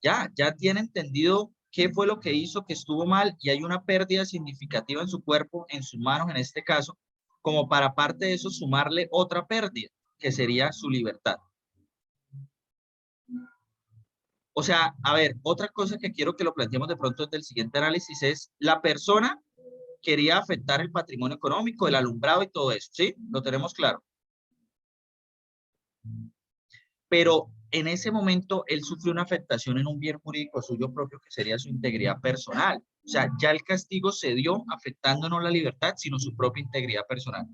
Ya tiene entendido qué fue lo que hizo, que estuvo mal, y hay una pérdida significativa en su cuerpo, en sus manos en este caso, como para aparte de eso sumarle otra pérdida, que sería su libertad. O sea, a ver, otra cosa que quiero que lo planteemos de pronto desde el siguiente análisis es, la persona quería afectar el patrimonio económico, el alumbrado y todo eso, ¿sí? Lo tenemos claro. Pero en ese momento él sufrió una afectación en un bien jurídico suyo propio que sería su integridad personal. O sea, ya el castigo se dio afectando no la libertad, sino su propia integridad personal.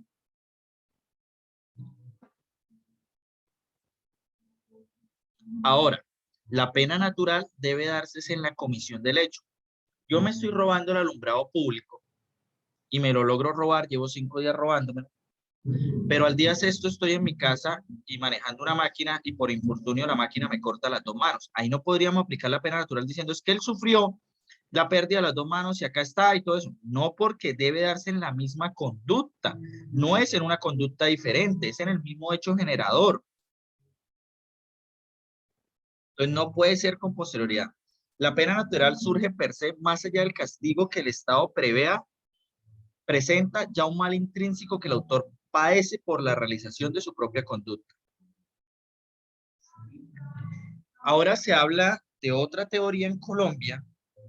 Ahora, la pena natural debe darse en la comisión del hecho. Yo me estoy robando el alumbrado público y me lo logro robar, llevo 5 días robándome, pero al día sexto estoy en mi casa y manejando una máquina y por infortunio la máquina me corta las 2 manos. Ahí no podríamos aplicar la pena natural diciendo es que él sufrió la pérdida de las 2 manos y acá está y todo eso. No, porque debe darse en la misma conducta. No es en una conducta diferente, es en el mismo hecho generador. Entonces no puede ser con posterioridad. La pena natural surge per se más allá del castigo que el Estado prevea, presenta ya un mal intrínseco que el autor padece por la realización de su propia conducta. Ahora se habla de otra teoría en Colombia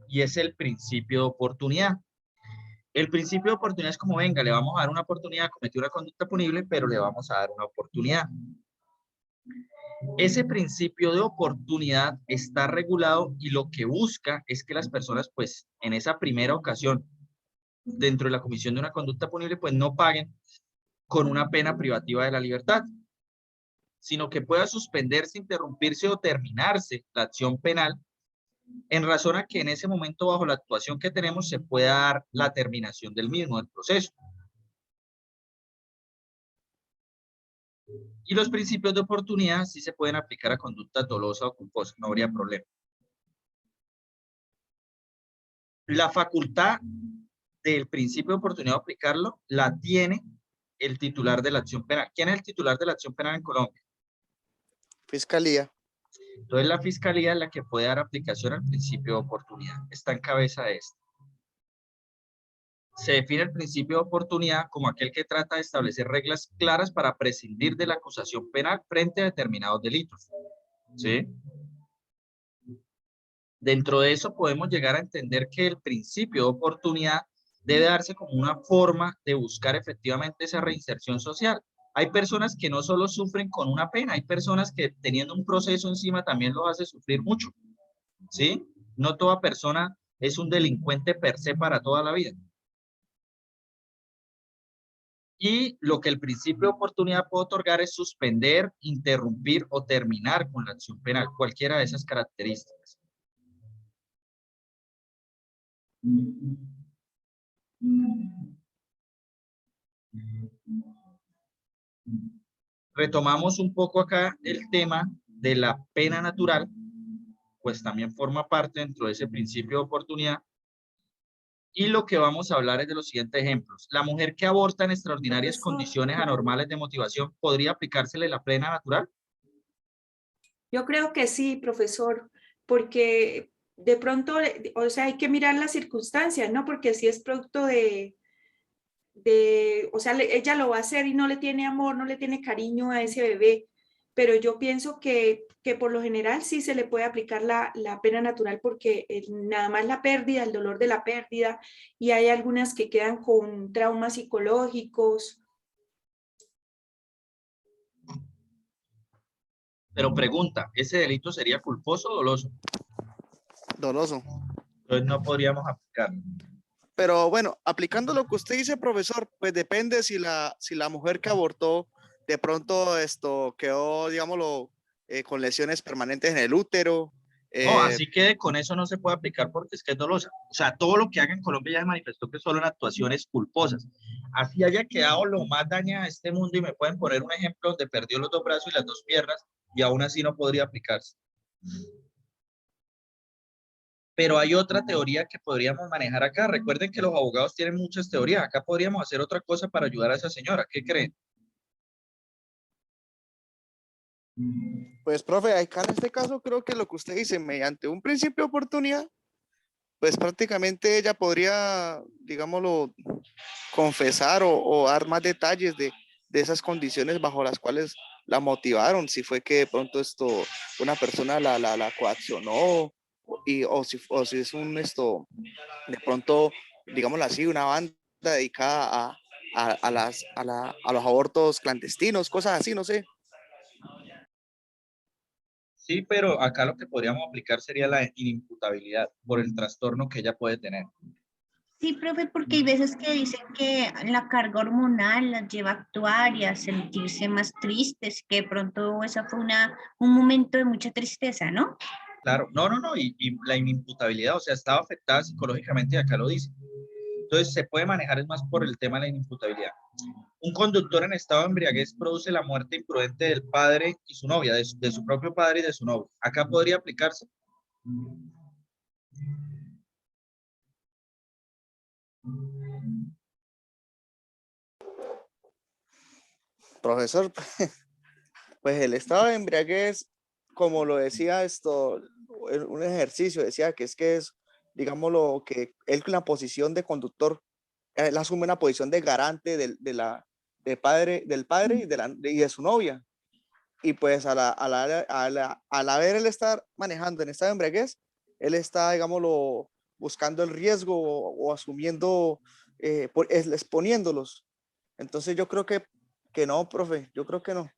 y es el principio de oportunidad. El principio de oportunidad es como, venga, le vamos a dar una oportunidad, cometió una conducta punible, pero le vamos a dar una oportunidad. Ese principio de oportunidad está regulado y lo que busca es que las personas, pues, en esa primera ocasión, dentro de la comisión de una conducta punible, pues no paguen con una pena privativa de la libertad, sino que pueda suspenderse, interrumpirse o terminarse la acción penal en razón a que en ese momento, bajo la actuación que tenemos, se pueda dar la terminación del mismo, del proceso. Y los principios de oportunidad sí se pueden aplicar a conductas dolosas o culposas, no habría problema. La facultad del principio de oportunidad de aplicarlo la tiene el titular de la acción penal. ¿Quién es el titular de la acción penal en Colombia? Fiscalía. Entonces la fiscalía es la que puede dar aplicación al principio de oportunidad. Está en cabeza de esto. Se define el principio de oportunidad como aquel que trata de establecer reglas claras para prescindir de la acusación penal frente a determinados delitos. ¿Sí? Dentro de eso podemos llegar a entender que el principio de oportunidad debe darse como una forma de buscar efectivamente esa reinserción social. Hay personas que no solo sufren con una pena, hay personas que teniendo un proceso encima también los hace sufrir mucho, ¿sí? No toda persona es un delincuente per se para toda la vida. Y lo que el principio de oportunidad puede otorgar es suspender, interrumpir o terminar con la acción penal, cualquiera de esas características. Retomamos un poco acá el tema de la pena natural, pues también forma parte dentro de ese principio de oportunidad. Y lo que vamos a hablar es de los siguientes ejemplos. La mujer que aborta en extraordinarias Profesor. condiciones anormales de motivación, ¿podría aplicársele la pena natural? Yo creo que sí, profesor, porque de pronto, o sea, hay que mirar las circunstancias, ¿no? Porque si es producto o sea, ella lo va a hacer y no le tiene amor, no le tiene cariño a ese bebé, pero yo pienso que por lo general sí se le puede aplicar la pena natural porque nada más la pérdida, el dolor de la pérdida, y hay algunas que quedan con traumas psicológicos. Pero pregunta, ¿ese delito sería culposo o doloso? Doloso. Entonces no podríamos aplicarlo. Pero bueno, aplicando lo que usted dice, profesor, pues depende si la mujer que abortó de pronto quedó, digámoslo, con lesiones permanentes en el útero. No, así que con eso no se puede aplicar porque es que es dolosa. O sea, todo lo que haga en Colombia ya se manifestó que solo en actuaciones culposas. Así haya quedado lo más dañada de este mundo y me pueden poner un ejemplo donde perdió los dos brazos y las dos piernas y aún así no podría aplicarse. Pero hay otra teoría que podríamos manejar acá. Recuerden que los abogados tienen muchas teorías. Acá podríamos hacer otra cosa para ayudar a esa señora. ¿Qué creen? Pues, profe, acá en este caso creo que lo que usted dice, mediante un principio de oportunidad, pues prácticamente ella podría, digámoslo, confesar o dar más detalles de esas condiciones bajo las cuales la motivaron, si fue que de pronto una persona la coaccionó o si es de pronto, digámoslo así, una banda dedicada a los abortos clandestinos, cosas así, no sé. Sí, pero acá lo que podríamos aplicar sería la inimputabilidad por el trastorno que ella puede tener. Sí, profe, porque hay veces que dicen que la carga hormonal las lleva a actuar y a sentirse más tristes, que de pronto esa fue un momento de mucha tristeza, ¿no? Claro, no, y la inimputabilidad, o sea, estaba afectada psicológicamente y acá lo dice. Entonces se puede manejar es más por el tema de la inimputabilidad. Un conductor en estado de embriaguez produce la muerte imprudente del padre y su novia, de su propio padre y de su novia. Acá podría aplicarse. Profesor, pues el estado de embriaguez, como lo decía un ejercicio, decía que es, digámoslo, que él con la posición de conductor, él asume una posición de garante del padre y de su novia. Y pues al haber él estar manejando en estado de embriaguez, él está, digámoslo, buscando el riesgo o asumiendo, exponiéndolos. Entonces yo creo que no, profe, yo creo que no.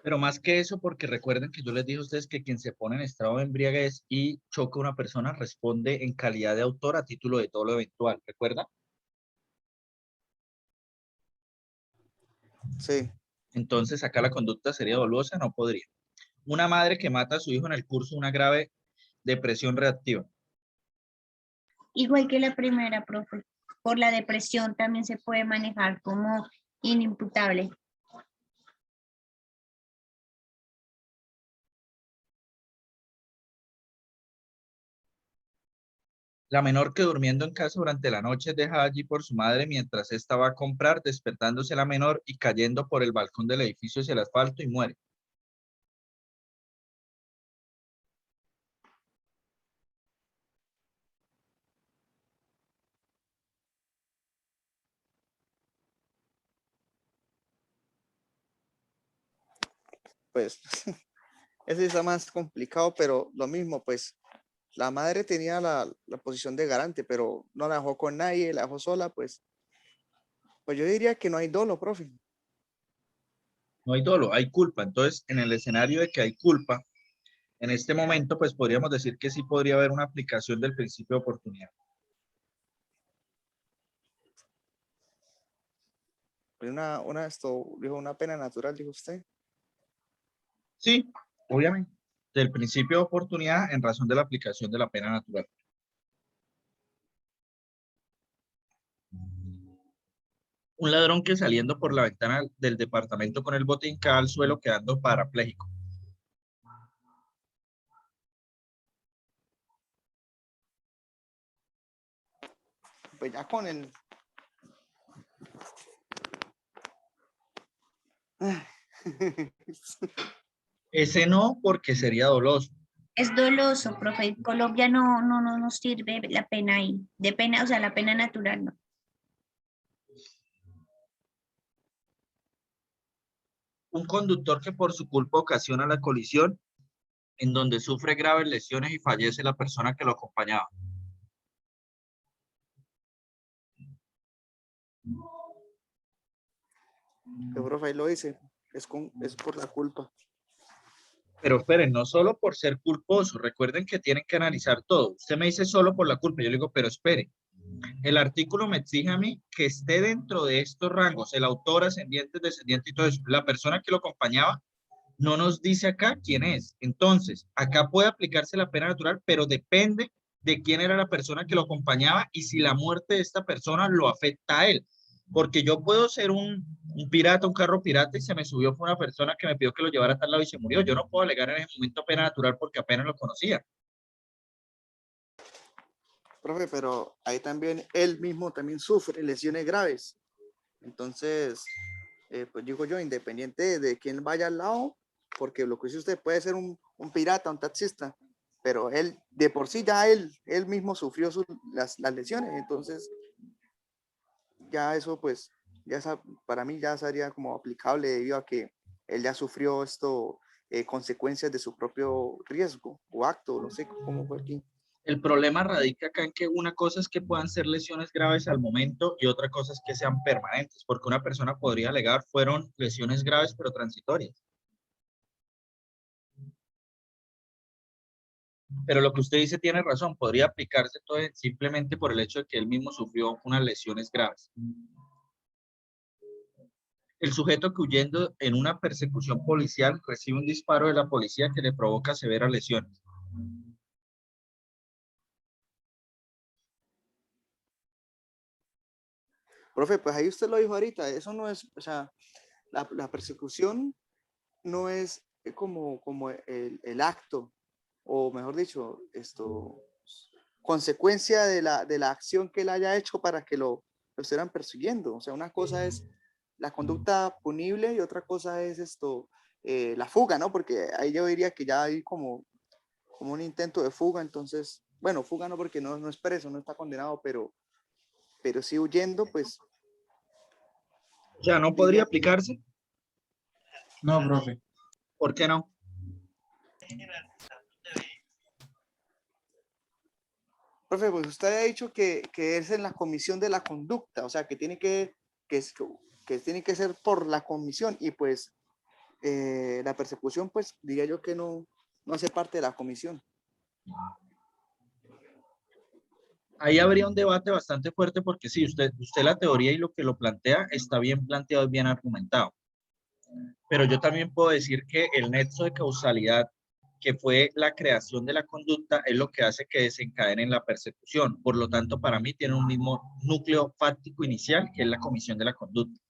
Pero más que eso, porque recuerden que yo les dije a ustedes que quien se pone en estado de embriaguez y choca a una persona responde en calidad de autor a título de todo lo eventual. ¿Recuerda? Sí. Entonces acá la conducta sería dolosa, no podría. Una madre que mata a su hijo en el curso de una grave depresión reactiva. Igual que la primera, profe, por la depresión también se puede manejar como inimputable. La menor que durmiendo en casa durante la noche es dejada allí por su madre mientras ésta va a comprar, despertándose la menor y cayendo por el balcón del edificio hacia el asfalto y muere. Pues ese está más complicado, pero lo mismo, pues la madre tenía la posición de garante, pero no la dejó con nadie, la dejó sola, pues yo diría que no hay dolo, profe. No hay dolo, hay culpa. Entonces, en el escenario de que hay culpa, en este momento, pues podríamos decir que sí podría haber una aplicación del principio de oportunidad. Una pena natural, dijo usted. Sí, obviamente. Del principio de oportunidad en razón de la aplicación de la pena natural. Un ladrón que saliendo por la ventana del departamento con el botín cae al suelo quedando parapléjico. Pues ya con el... Ese no, porque sería doloso. Es doloso, profe. En Colombia no nos sirve la pena ahí. De pena, o sea, la pena natural, no. Un conductor que por su culpa ocasiona la colisión en donde sufre graves lesiones y fallece la persona que lo acompañaba. El profe ahí lo dice, es por la culpa. Pero esperen, no solo por ser culposo, recuerden que tienen que analizar todo. Usted me dice solo por la culpa, yo le digo, pero espere. El artículo me exige a mí que esté dentro de estos rangos, el autor, ascendiente, descendiente y todo eso. La persona que lo acompañaba no nos dice acá quién es. Entonces, acá puede aplicarse la pena natural, pero depende de quién era la persona que lo acompañaba y si la muerte de esta persona lo afecta a él. Porque yo puedo ser un pirata, un carro pirata y se me subió fue una persona que me pidió que lo llevara a tal lado y se murió. Yo no puedo alegar en ese momento pena natural porque apenas lo conocía. Profe, pero ahí también él mismo también sufre lesiones graves. Entonces, pues digo yo, independiente de quién vaya al lado, porque lo que dice usted puede ser un pirata, un taxista, pero él, de por sí ya él mismo sufrió las lesiones, entonces ya eso pues, para mí ya sería como aplicable debido a que él ya sufrió consecuencias de su propio riesgo o acto, no sé cómo fue aquí. El problema radica acá en que una cosa es que puedan ser lesiones graves al momento y otra cosa es que sean permanentes, porque una persona podría alegar fueron lesiones graves pero transitorias. Pero lo que usted dice tiene razón, podría aplicarse todo simplemente por el hecho de que él mismo sufrió unas lesiones graves. El sujeto que huyendo en una persecución policial recibe un disparo de la policía que le provoca severas lesiones. Profe, pues ahí usted lo dijo ahorita, eso no es, o sea, la persecución no es como el acto, o mejor dicho, consecuencia de la acción que él haya hecho para que lo estuvieran persiguiendo. O sea, una cosa es la conducta punible y otra cosa es la fuga, ¿no? Porque ahí yo diría que ya hay como un intento de fuga, entonces, bueno, fuga no porque no es preso, no está condenado, pero sí huyendo, pues. O sea, ¿no podría aplicarse? No, profe. ¿Por qué no? Profe, pues usted ha dicho que es en la comisión de la conducta, o sea, que tiene que tiene que ser por la comisión y pues la persecución, pues diría yo que no hace parte de la comisión. Ahí habría un debate bastante fuerte porque sí, usted la teoría y lo que lo plantea está bien planteado y bien argumentado. Pero yo también puedo decir que el nexo de causalidad, que fue la creación de la conducta, es lo que hace que desencadene en la persecución. Por lo tanto, para mí tiene un mismo núcleo fáctico inicial, que es la comisión de la conducta.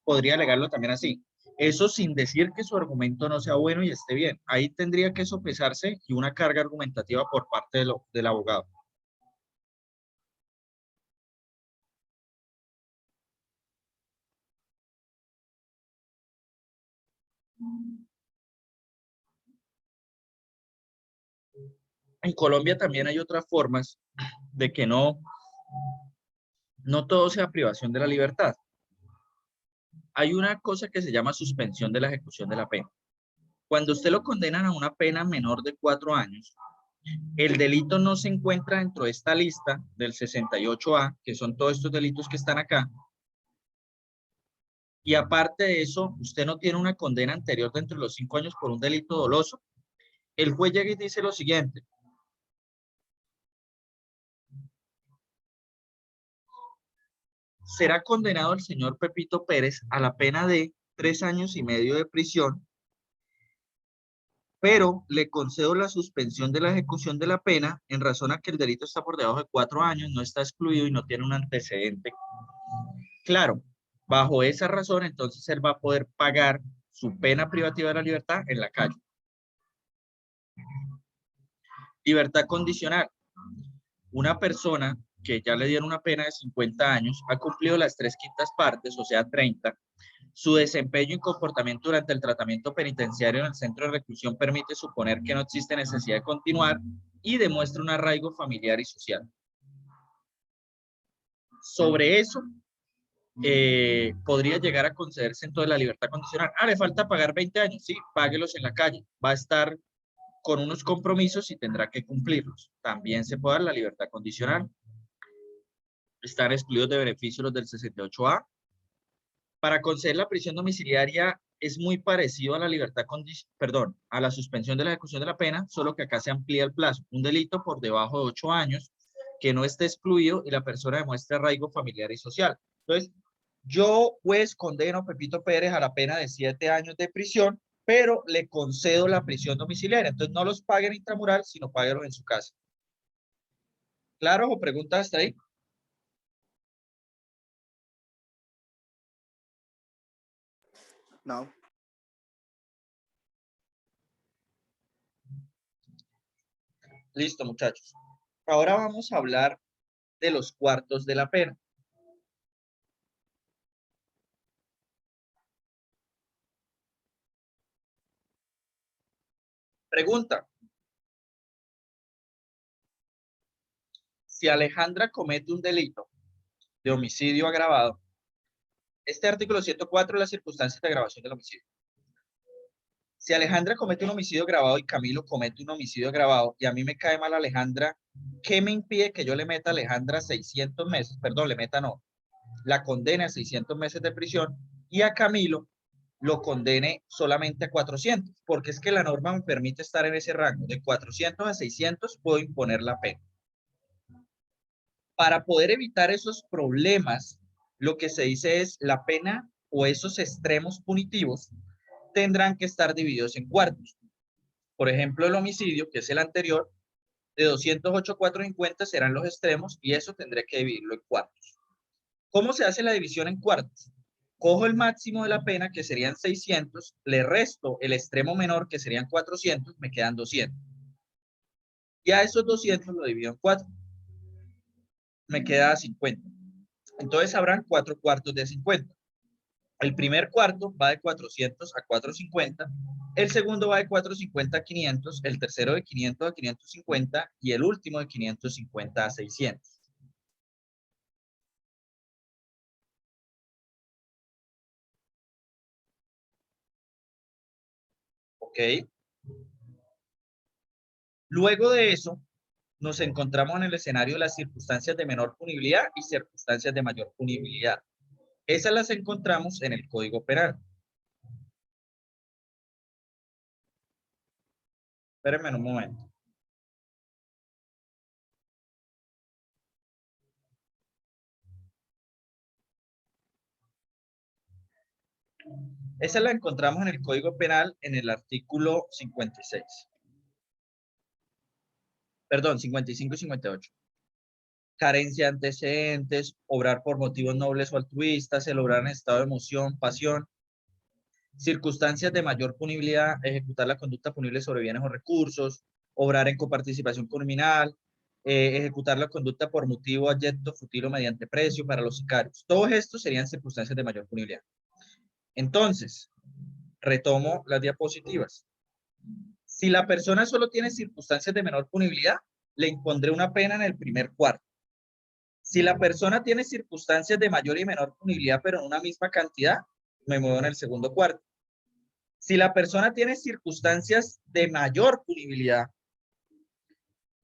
Podría alegarlo también así. Eso sin decir que su argumento no sea bueno y esté bien. Ahí tendría que sopesarse y una carga argumentativa por parte del abogado. En Colombia también hay otras formas de que no todo sea privación de la libertad. Hay una cosa que se llama suspensión de la ejecución de la pena. Cuando usted lo condenan a una pena menor de 4 años, El delito no se encuentra dentro de esta lista del 68A, que son todos estos delitos que están acá. Y aparte de eso, usted no tiene una condena anterior dentro de los 5 años por un delito doloso. El juez llega y dice lo siguiente: será condenado el señor Pepito Pérez a la pena de 3 años y medio de prisión, pero le concedo la suspensión de la ejecución de la pena en razón a que el delito está por debajo de 4 años, no está excluido y no tiene un antecedente. Claro, bajo esa razón, entonces él va a poder pagar su pena privativa de la libertad en la calle. Libertad condicional. Una persona que ya le dieron una pena de 50 años, ha cumplido las 3/5 partes, o sea, 30. Su desempeño y comportamiento durante el tratamiento penitenciario en el centro de reclusión permite suponer que no existe necesidad de continuar y demuestra un arraigo familiar y social. Sobre eso, podría llegar a concederse entonces la libertad condicional. Le falta pagar 20 años, sí, páguelos en la calle. Va a estar con unos compromisos y tendrá que cumplirlos. También se puede dar la libertad condicional. Están excluidos de beneficio los del 68A. Para conceder la prisión domiciliaria es muy parecido a la libertad a la suspensión de la ejecución de la pena, solo que acá se amplía el plazo. Un delito por debajo de 8 años que no esté excluido y la persona demuestre arraigo familiar y social. Entonces, yo pues condeno a Pepito Pérez a la pena de 7 años de prisión, pero le concedo la prisión domiciliaria. Entonces, no los pague en intramural, sino páguelos en su casa. ¿Claro o preguntas hasta ahí? No. Listo, muchachos. Ahora vamos a hablar de los cuartos de la pena. Pregunta. Si Alejandra comete un delito de homicidio agravado, este artículo 104 es las circunstancias de agravación del homicidio. Si Alejandra comete un homicidio agravado y Camilo comete un homicidio agravado y a mí me cae mal Alejandra, ¿qué me impide que yo le meta a Alejandra 600 meses? Perdón, la condene a 600 meses de prisión y a Camilo lo condene solamente a 400, porque es que la norma me permite estar en ese rango de 400 a 600, puedo imponer la pena. Para poder evitar esos problemas, lo que se dice es la pena o esos extremos punitivos tendrán que estar divididos en cuartos. Por ejemplo, el homicidio, que es el anterior, de 208 a 450 serán los extremos y eso tendré que dividirlo en cuartos. ¿Cómo se hace la división en cuartos? Cojo el máximo de la pena, que serían 600, le resto el extremo menor, que serían 400, me quedan 200. Y a esos 200 lo divido en 4. Me queda 50. Entonces habrán 4 cuartos de 50. El primer cuarto va de 400 a 450, el segundo va de 450 a 500, el tercero de 500 a 550 y el último de 550 a 600. ¿Ok? Luego de eso, nos encontramos en el escenario de las circunstancias de menor punibilidad y circunstancias de mayor punibilidad. Esas las encontramos en el Código Penal. Espérenme un momento. Esa la encontramos en el Código Penal en el artículo 56. Perdón, 55 y 58. Carencia de antecedentes, obrar por motivos nobles o altruistas, el obrar en estado de emoción, pasión. Circunstancias de mayor punibilidad, ejecutar la conducta punible sobre bienes o recursos, obrar en coparticipación criminal, ejecutar la conducta por motivo adyecto, futilo mediante precio para los sicarios. Todos estos serían circunstancias de mayor punibilidad. Entonces, retomo las diapositivas. Si la persona solo tiene circunstancias de menor punibilidad, le impondré una pena en el primer cuarto. Si la persona tiene circunstancias de mayor y menor punibilidad, pero en una misma cantidad, me muevo en el segundo cuarto. Si la persona tiene circunstancias de mayor punibilidad,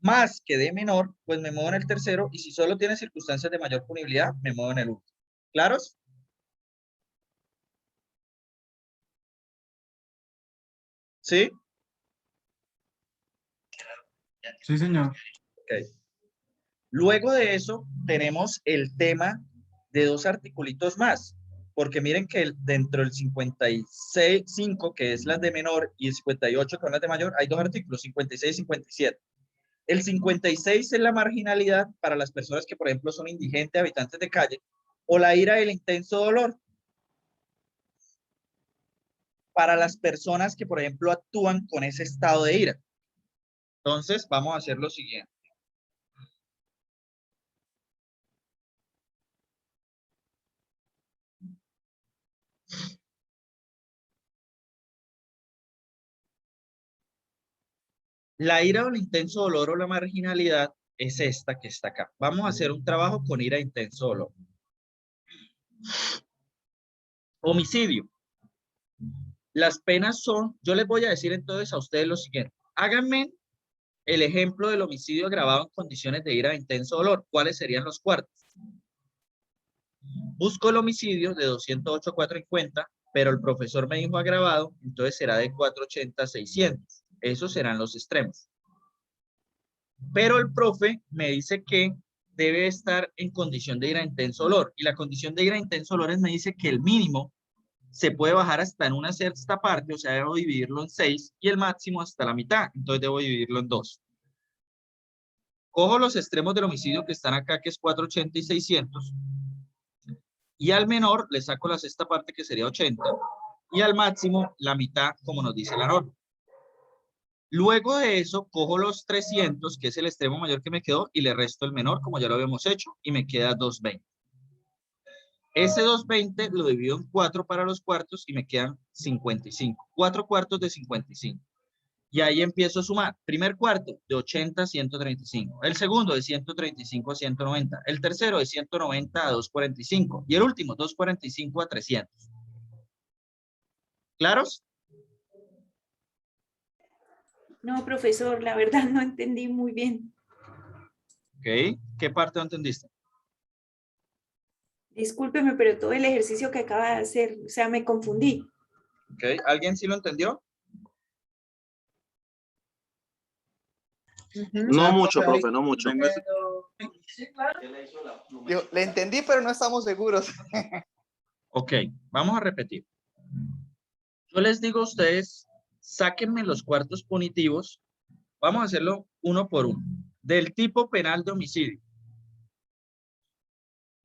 más que de menor, pues me muevo en el tercero, y si solo tiene circunstancias de mayor punibilidad, me muevo en el último. ¿Claros? ¿Sí? Sí, señor. Ok. Luego de eso, tenemos el tema de dos articulitos más, porque miren que dentro del 55, que es las de menor, y el 58, que son las de mayor, hay dos artículos, 56 y 57. El 56 es la marginalidad para las personas que, por ejemplo, son indigentes, habitantes de calle, o la ira del intenso dolor para las personas que, por ejemplo, actúan con ese estado de ira. Entonces, vamos a hacer lo siguiente. La ira o el intenso dolor o la marginalidad es esta que está acá. Vamos a hacer un trabajo con ira e intenso dolor. Homicidio. Las penas son, yo les voy a decir entonces a ustedes lo siguiente. Háganme el ejemplo del homicidio agravado en condiciones de ira e intenso dolor. ¿Cuáles serían los cuartos? Busco el homicidio de 208 a 450, pero el profesor me dijo agravado, entonces será de 480 a 600. Esos serán los extremos. Pero el profe me dice que debe estar en condición de ira intenso dolor. Y la condición de ira intenso dolor me dice que el mínimo se puede bajar hasta en una sexta parte, o sea, debo dividirlo en 6, y el máximo hasta la mitad, entonces debo dividirlo en 2. Cojo los extremos del homicidio que están acá, que es 480 y 600, y al menor le saco la sexta parte, que sería 80, y al máximo la mitad, como nos dice la norma. Luego de eso, cojo los 300, que es el extremo mayor que me quedó, y le resto el menor, como ya lo habíamos hecho, y me queda 220. Ese 220 lo divido en 4 para los cuartos y me quedan 55. 4 cuartos de 55. Y ahí empiezo a sumar. Primer cuarto de 80 a 135. El segundo de 135 a 190. El tercero de 190 a 245. Y el último, 245 a 300. ¿Claros? No, profesor, la verdad no entendí muy bien. Ok. ¿Qué parte no entendiste? Discúlpeme, pero todo el ejercicio que acaba de hacer, o sea, me confundí. Ok. ¿Alguien sí lo entendió? No mucho, profe, no mucho. Le entendí, pero no estamos seguros. Ok, vamos a repetir. Yo les digo a ustedes, sáquenme los cuartos punitivos. Vamos a hacerlo uno por uno. Del tipo penal de homicidio.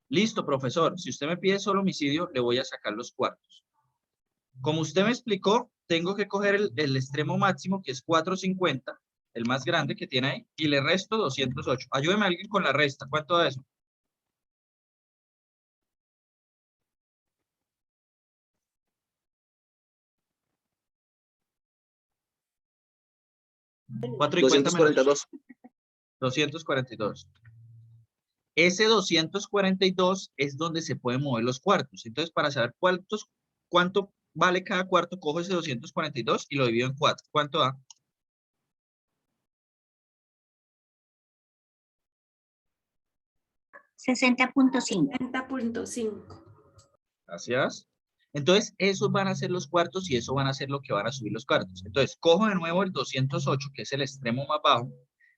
Listo, profesor. Si usted me pide solo homicidio, le voy a sacar los cuartos. Como usted me explicó, tengo que coger el extremo máximo, que es 450, el más grande que tiene ahí, y le resto 208. Ayúdeme a alguien con la resta. ¿Cuánto da eso? $242. 242. Ese 242 es donde se pueden mover los cuartos. Entonces, para saber cuánto vale cada cuarto, cojo ese 242 y lo divido en 4. ¿Cuánto da? 60.5. 60.5. Gracias. Entonces, esos van a ser los cuartos y eso van a ser lo que van a subir los cuartos. Entonces, cojo de nuevo el 208, que es el extremo más bajo,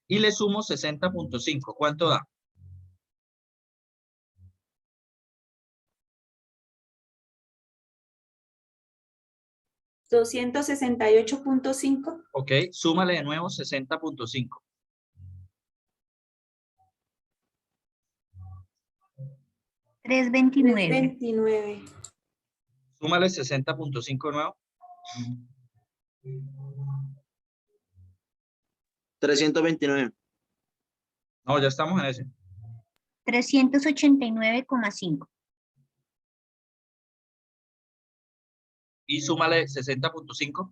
y le sumo 60.5. ¿Cuánto da? 268.5. Ok, súmale de nuevo 60.5. 329. Súmale 60.5 de nuevo. 329. No, ya estamos en ese. 389,5. Y súmale 60.5.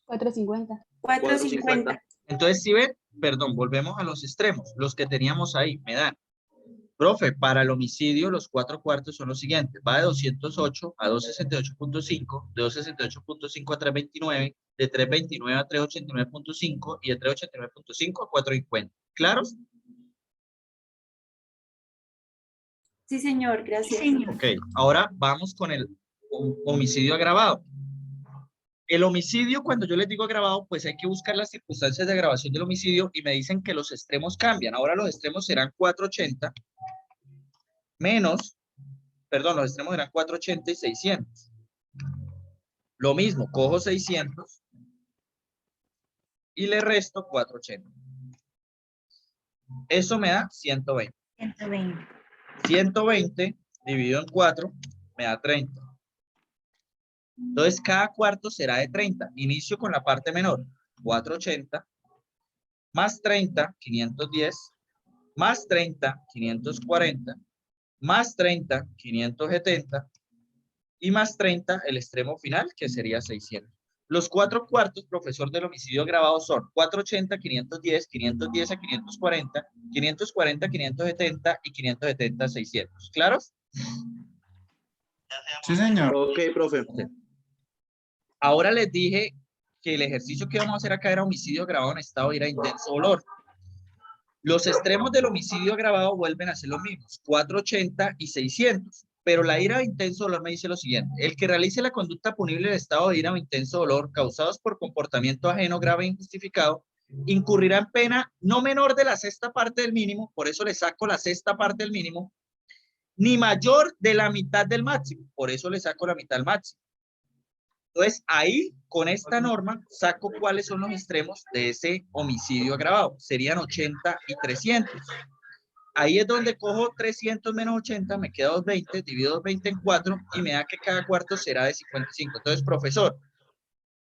450. 450. Entonces, si ven, perdón, volvemos a los extremos. Los que teníamos ahí me dan Profe, para el homicidio los 4/4 son los siguientes. Va de 208 a 268.5, de 268.5 a 329, de 329 a 389.5 y de 389.5 a 450. ¿Claros? Sí, señor, gracias. Sí, señor. Ok, ahora vamos con el homicidio agravado. El homicidio, cuando yo les digo agravado, pues hay que buscar las circunstancias de agravación del homicidio y me dicen que los extremos cambian. Ahora los extremos serán 480 menos, perdón, los extremos serán 480 y 600. Lo mismo, cojo 600 y le resto 480. Eso me da 120. 120. 120 dividido en 4 me da 30. Entonces, cada cuarto será de 30. Inicio con la parte menor, 480, más 30, 510, más 30, 540, más 30, 570, y más 30, el extremo final, que sería 600. Los 4/4, profesor, del homicidio agravado son 480, 510, 510 a 540, 540, 570 y 570 a 600. ¿Claros? Sí, señor. Ok, profe. Ahora les dije que el ejercicio que vamos a hacer acá era homicidio agravado en estado de ira, intenso dolor. Los extremos del homicidio agravado vuelven a ser los mismos, 480 y 600. Pero la ira de intenso dolor me dice lo siguiente: el que realice la conducta punible del estado de ira o intenso dolor causados por comportamiento ajeno grave e injustificado, incurrirá en pena no menor de la sexta parte del mínimo, por eso le saco la sexta parte del mínimo, ni mayor de la mitad del máximo, por eso le saco la mitad del máximo. Entonces, ahí, con esta norma, saco cuáles son los extremos de ese homicidio agravado. Serían 80 y 300. Ahí es donde cojo 300 menos 80, me queda 220, divido 220 en 4 y me da que cada cuarto será de 55. Entonces, profesor,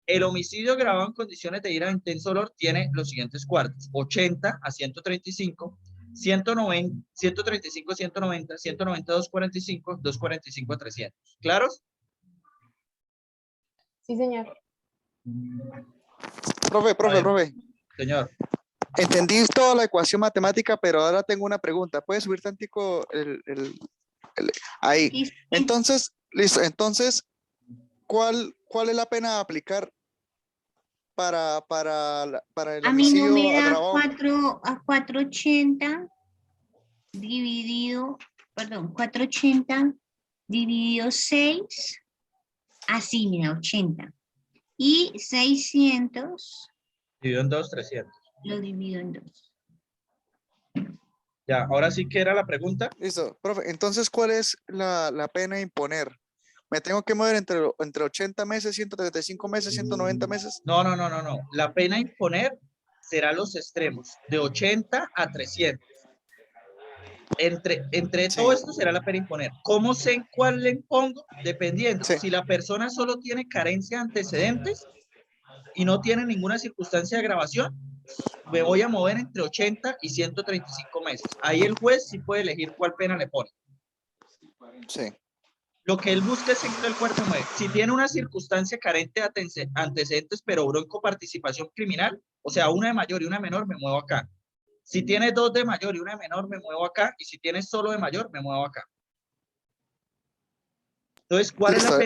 el homicidio agravado en condiciones de ira de intenso dolor tiene los siguientes cuartos: 80 a 135, 190, 135 a 190, 190 a 245, 245 a 300. ¿Claros? Sí, señor. Profe. Señor. Entendí toda la ecuación matemática, pero ahora tengo una pregunta. ¿Puedes subir tantico ahí? Sí, sí. Entonces, listo. Entonces, ¿cuál es la pena a aplicar para el A mí no homicidio me da agravado? 480 dividido, perdón, 480 dividido 6, así, mira, 80. Y 600 Dividido en 2, 300. lo divido en 2. Ya, ahora sí que era la pregunta. Listo, profe. Entonces, ¿cuál es la pena a imponer? ¿Me tengo que mover entre 80 meses, 135 meses, 190 meses? No. La pena a imponer será los extremos, de 80 a 300. Entre todo esto será la pena a imponer. ¿Cómo sé cuál le impongo? Dependiendo. Sí. Si la persona solo tiene carencia de antecedentes y no tiene ninguna circunstancia de agravación, me voy a mover entre 80 y 135 meses. Ahí el juez sí puede elegir cuál pena le pone. Sí. Lo que él busca es en qué el cuerpo mueve. Si tiene una circunstancia carente de antecedentes, pero obró en coparticipación criminal, o sea, una de mayor y una de menor, me muevo acá. Si tiene 2 de mayor y una de menor, me muevo acá. Y si tiene solo de mayor, me muevo acá. Entonces, ¿cuál es la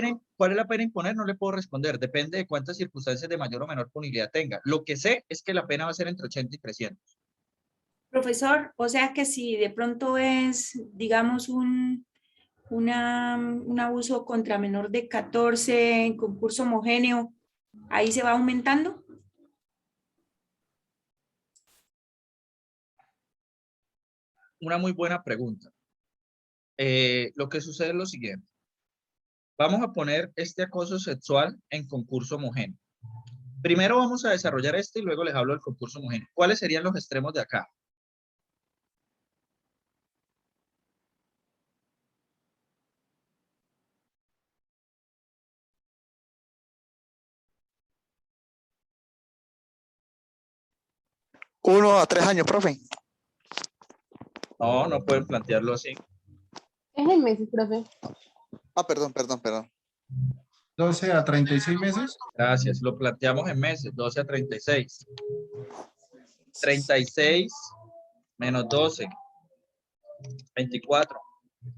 pena a imponer? No le puedo responder. Depende de cuántas circunstancias de mayor o menor punibilidad tenga. Lo que sé es que la pena va a ser entre 80 y 300. Profesor, o sea que si de pronto es, digamos, un abuso contra menor de 14 en concurso homogéneo, ¿ahí se va aumentando? Una muy buena pregunta. Lo que sucede es lo siguiente. Vamos a poner este acoso sexual en concurso homogéneo. Primero vamos a desarrollar este y luego les hablo del concurso homogéneo. ¿Cuáles serían los extremos de acá? ¿1 a 3 años, profe? No, no pueden plantearlo así. Es en meses, profe. Perdón. 12 a 36 meses. Gracias. Lo planteamos en meses, 12 a 36. 36 menos 12. 24.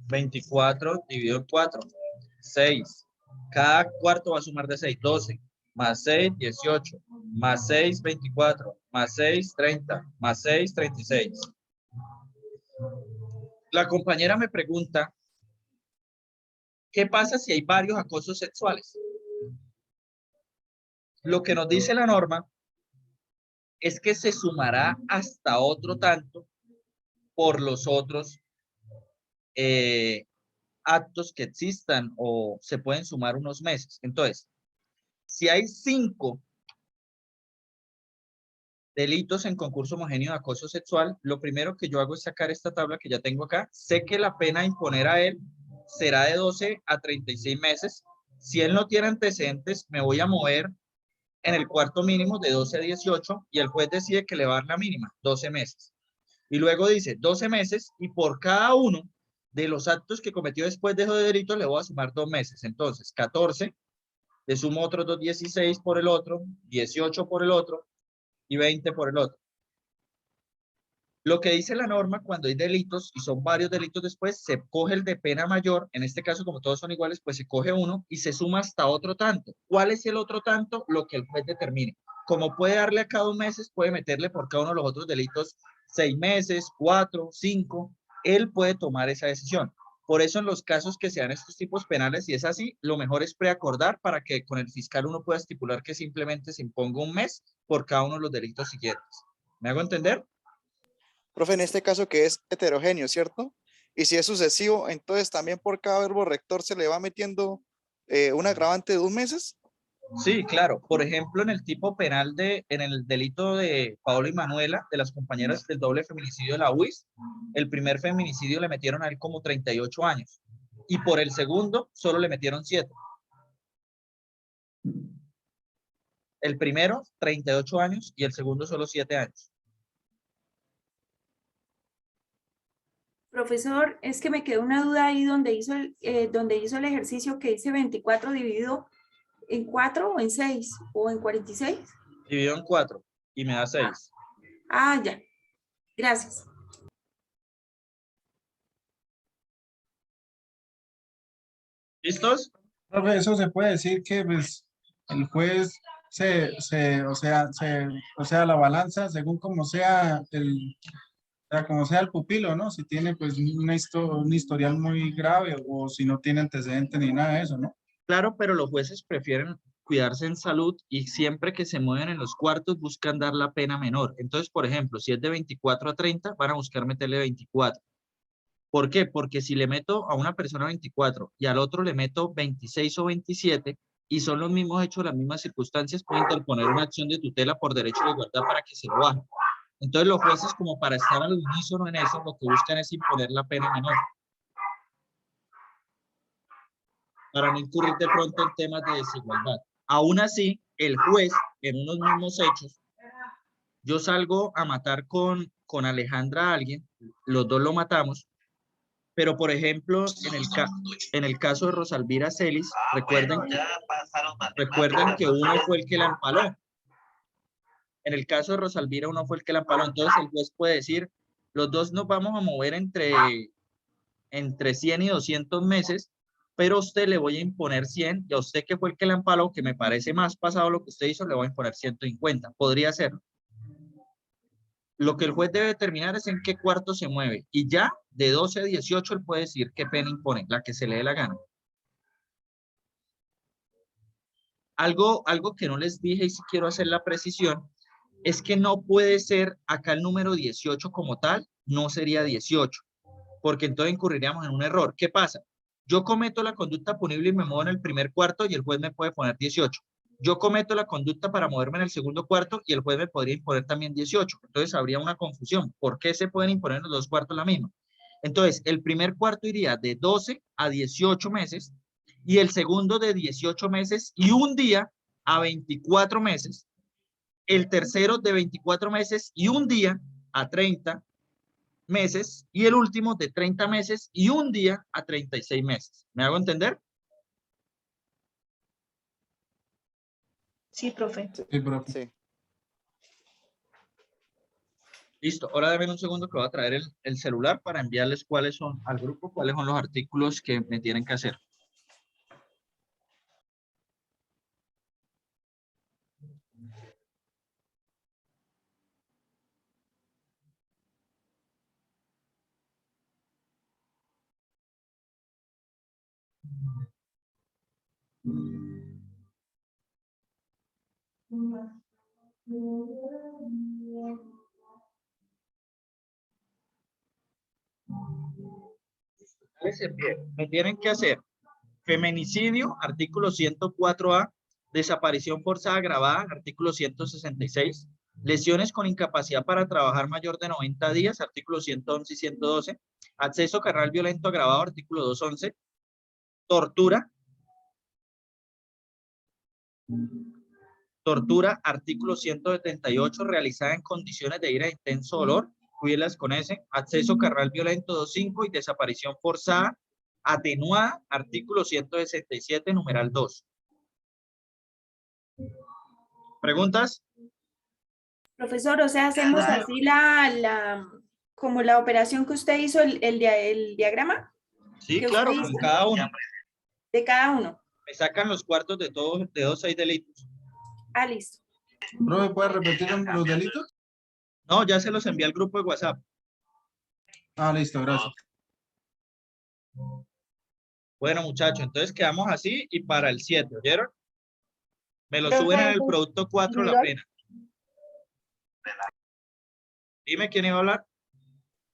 24 dividido en 4. 6. Cada cuarto va a sumar de 6. 12. Más 6, 18. Más 6, 24. Más 6, 30. Más 6, 36. La compañera me pregunta, ¿qué pasa si hay varios acosos sexuales? Lo que nos dice la norma es que se sumará hasta otro tanto por los otros actos que existan o se pueden sumar unos meses. Entonces, si hay 5 delitos en concurso homogéneo de acoso sexual, lo primero que yo hago es sacar esta tabla que ya tengo acá. Sé que la pena a imponer a él será de 12 a 36 meses. Si él no tiene antecedentes, me voy a mover en el cuarto mínimo de 12 a 18 y el juez decide que le va a dar la mínima, 12 meses. Y luego dice 12 meses y por cada uno de los actos que cometió después de esos delitos le voy a sumar 2 meses. Entonces, 14, le sumo otros 2, 16 por el otro, 18 por el otro y 20 por el otro. Lo que dice la norma, cuando hay delitos y son varios delitos después, se coge el de pena mayor, en este caso como todos son iguales, pues se coge uno y se suma hasta otro tanto. ¿Cuál es el otro tanto? Lo que el juez determine. Como puede darle a cada 2 meses, puede meterle por cada uno de los otros delitos 6 meses, 4, 5, él puede tomar esa decisión. Por eso en los casos que sean estos tipos penales, si es así, lo mejor es preacordar para que con el fiscal uno pueda estipular que simplemente se imponga un mes por cada uno de los delitos siguientes. ¿Me hago entender? Profe, en este caso que es heterogéneo, ¿cierto? Y si es sucesivo, entonces también por cada verbo rector se le va metiendo un agravante de 2 meses. Sí, claro. Por ejemplo, en el tipo penal en el delito de Paola y Manuela, de las compañeras del doble feminicidio de la UIS, el primer feminicidio le metieron a él como 38 años. Y por el segundo, solo le metieron 7. El primero, 38 años, y el segundo, solo 7 años. Profesor, es que me quedó una duda ahí donde hizo el ejercicio que dice 24 dividido en 4 o en 6 o en 46. Dividido en 4 y me da 6. Ah, ya. Gracias. ¿Listos? Profe, eso se puede decir que pues, el juez o sea, la balanza según como sea como sea el pupilo, ¿no? Si tiene pues un historial muy grave o si no tiene antecedentes ni nada de eso, ¿no? Claro, pero los jueces prefieren cuidarse en salud y siempre que se mueven en los cuartos buscan dar la pena menor. Entonces, por ejemplo, si es de 24 a 30, van a buscar meterle 24. ¿Por qué? Porque si le meto a una persona 24 y al otro le meto 26 o 27 y son los mismos hechos, las mismas circunstancias, puede interponer una acción de tutela por derecho de igualdad para que se lo baje. Entonces los jueces, como para estar al unísono en eso, lo que buscan es imponer la pena menor, para no incurrir de pronto en temas de desigualdad. Aún así, el juez, en unos mismos hechos, yo salgo a matar con Alejandra a alguien, los dos lo matamos, pero por ejemplo, en el caso de Rosalvira Celis, recuerden que uno fue el que la empaló. En el caso de Rosalvira, uno fue el que la empaló. Entonces el juez puede decir, los dos nos vamos a mover entre 100 y 200 meses, pero a usted le voy a imponer 100 y a usted que fue el que la empaló, que me parece más pasado lo que usted hizo, le voy a imponer 150. Podría ser. Lo que el juez debe determinar es en qué cuarto se mueve y ya de 12 a 18 él puede decir qué pena impone, la que se le dé la gana. Algo que no les dije y si quiero hacer la precisión es que no puede ser acá el número 18 como tal, no sería 18, porque entonces incurriríamos en un error. ¿Qué pasa? Yo cometo la conducta punible y me muevo en el primer cuarto y el juez me puede poner 18. Yo cometo la conducta para moverme en el segundo cuarto y el juez me podría imponer también 18. Entonces habría una confusión. ¿Por qué se pueden imponer en los dos cuartos la misma? Entonces, el primer cuarto iría de 12 a 18 meses y el segundo de 18 meses y un día a 24 meses. El tercero de 24 meses y un día a 30 meses y el último de 30 meses y un día a 36 meses. ¿Me hago entender? Sí, profe. Sí, profe. Sí. Listo, ahora denme un segundo que voy a traer el celular para enviarles cuáles son al grupo, cuáles son los artículos que me tienen que hacer. Les envié. Me tienen que hacer feminicidio, artículo 104A, desaparición forzada agravada, artículo 166, lesiones con incapacidad para trabajar mayor de 90 días, artículo 111 y 112, acceso carnal violento agravado, artículo 211, tortura, artículo 178, realizada en condiciones de ira e intenso dolor, cuídelas con ese, acceso carnal violento 25 y desaparición forzada atenuada, artículo 167, numeral 2. ¿Preguntas? Profesor, o sea, hacemos así como la operación que usted hizo, el diagrama. Sí, claro, con cada uno. De cada uno. Me sacan los cuartos de todos 6 delitos. Ah, listo. ¿Profe, puede repetir los delitos? No, ya se los envié al grupo de WhatsApp. Ah, listo, gracias. Bueno, muchachos, entonces quedamos así y para el 7, ¿oyeron? Me lo Profe, suben en el ¿es producto 4 la individual? pena. Dime quién iba a hablar.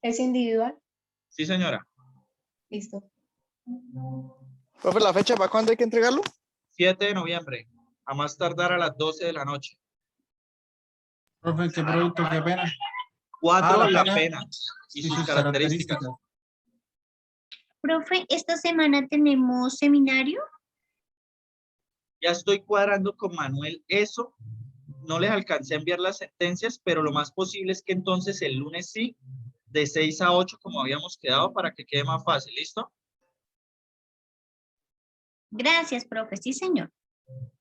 ¿Es individual? Sí, señora. Listo. Profe, ¿la fecha para cuándo hay que entregarlo? 7 de noviembre, a más tardar a las 12 de la noche. Profe, ¿qué producto, qué pena? 4, la la pena y sus características. Profe, esta semana tenemos seminario. Ya estoy cuadrando con Manuel eso. No les alcancé a enviar las sentencias, pero lo más posible es que entonces el lunes sí, de 6 a 8 como habíamos quedado para que quede más fácil. ¿Listo? Gracias, profe. Sí, señor.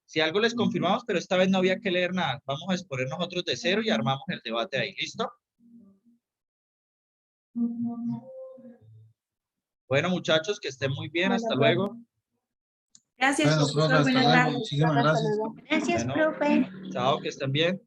Si algo les confirmamos, pero esta vez no había que leer nada. Vamos a exponer nosotros de cero y armamos el debate ahí. ¿Listo? Bueno, muchachos, que estén muy bien. Hasta luego. Gracias, Bueno, profesor. profe, hasta Buenas luego. tardes. Muchísimas gracias. Gracias, Bueno, profe. chao, que estén bien.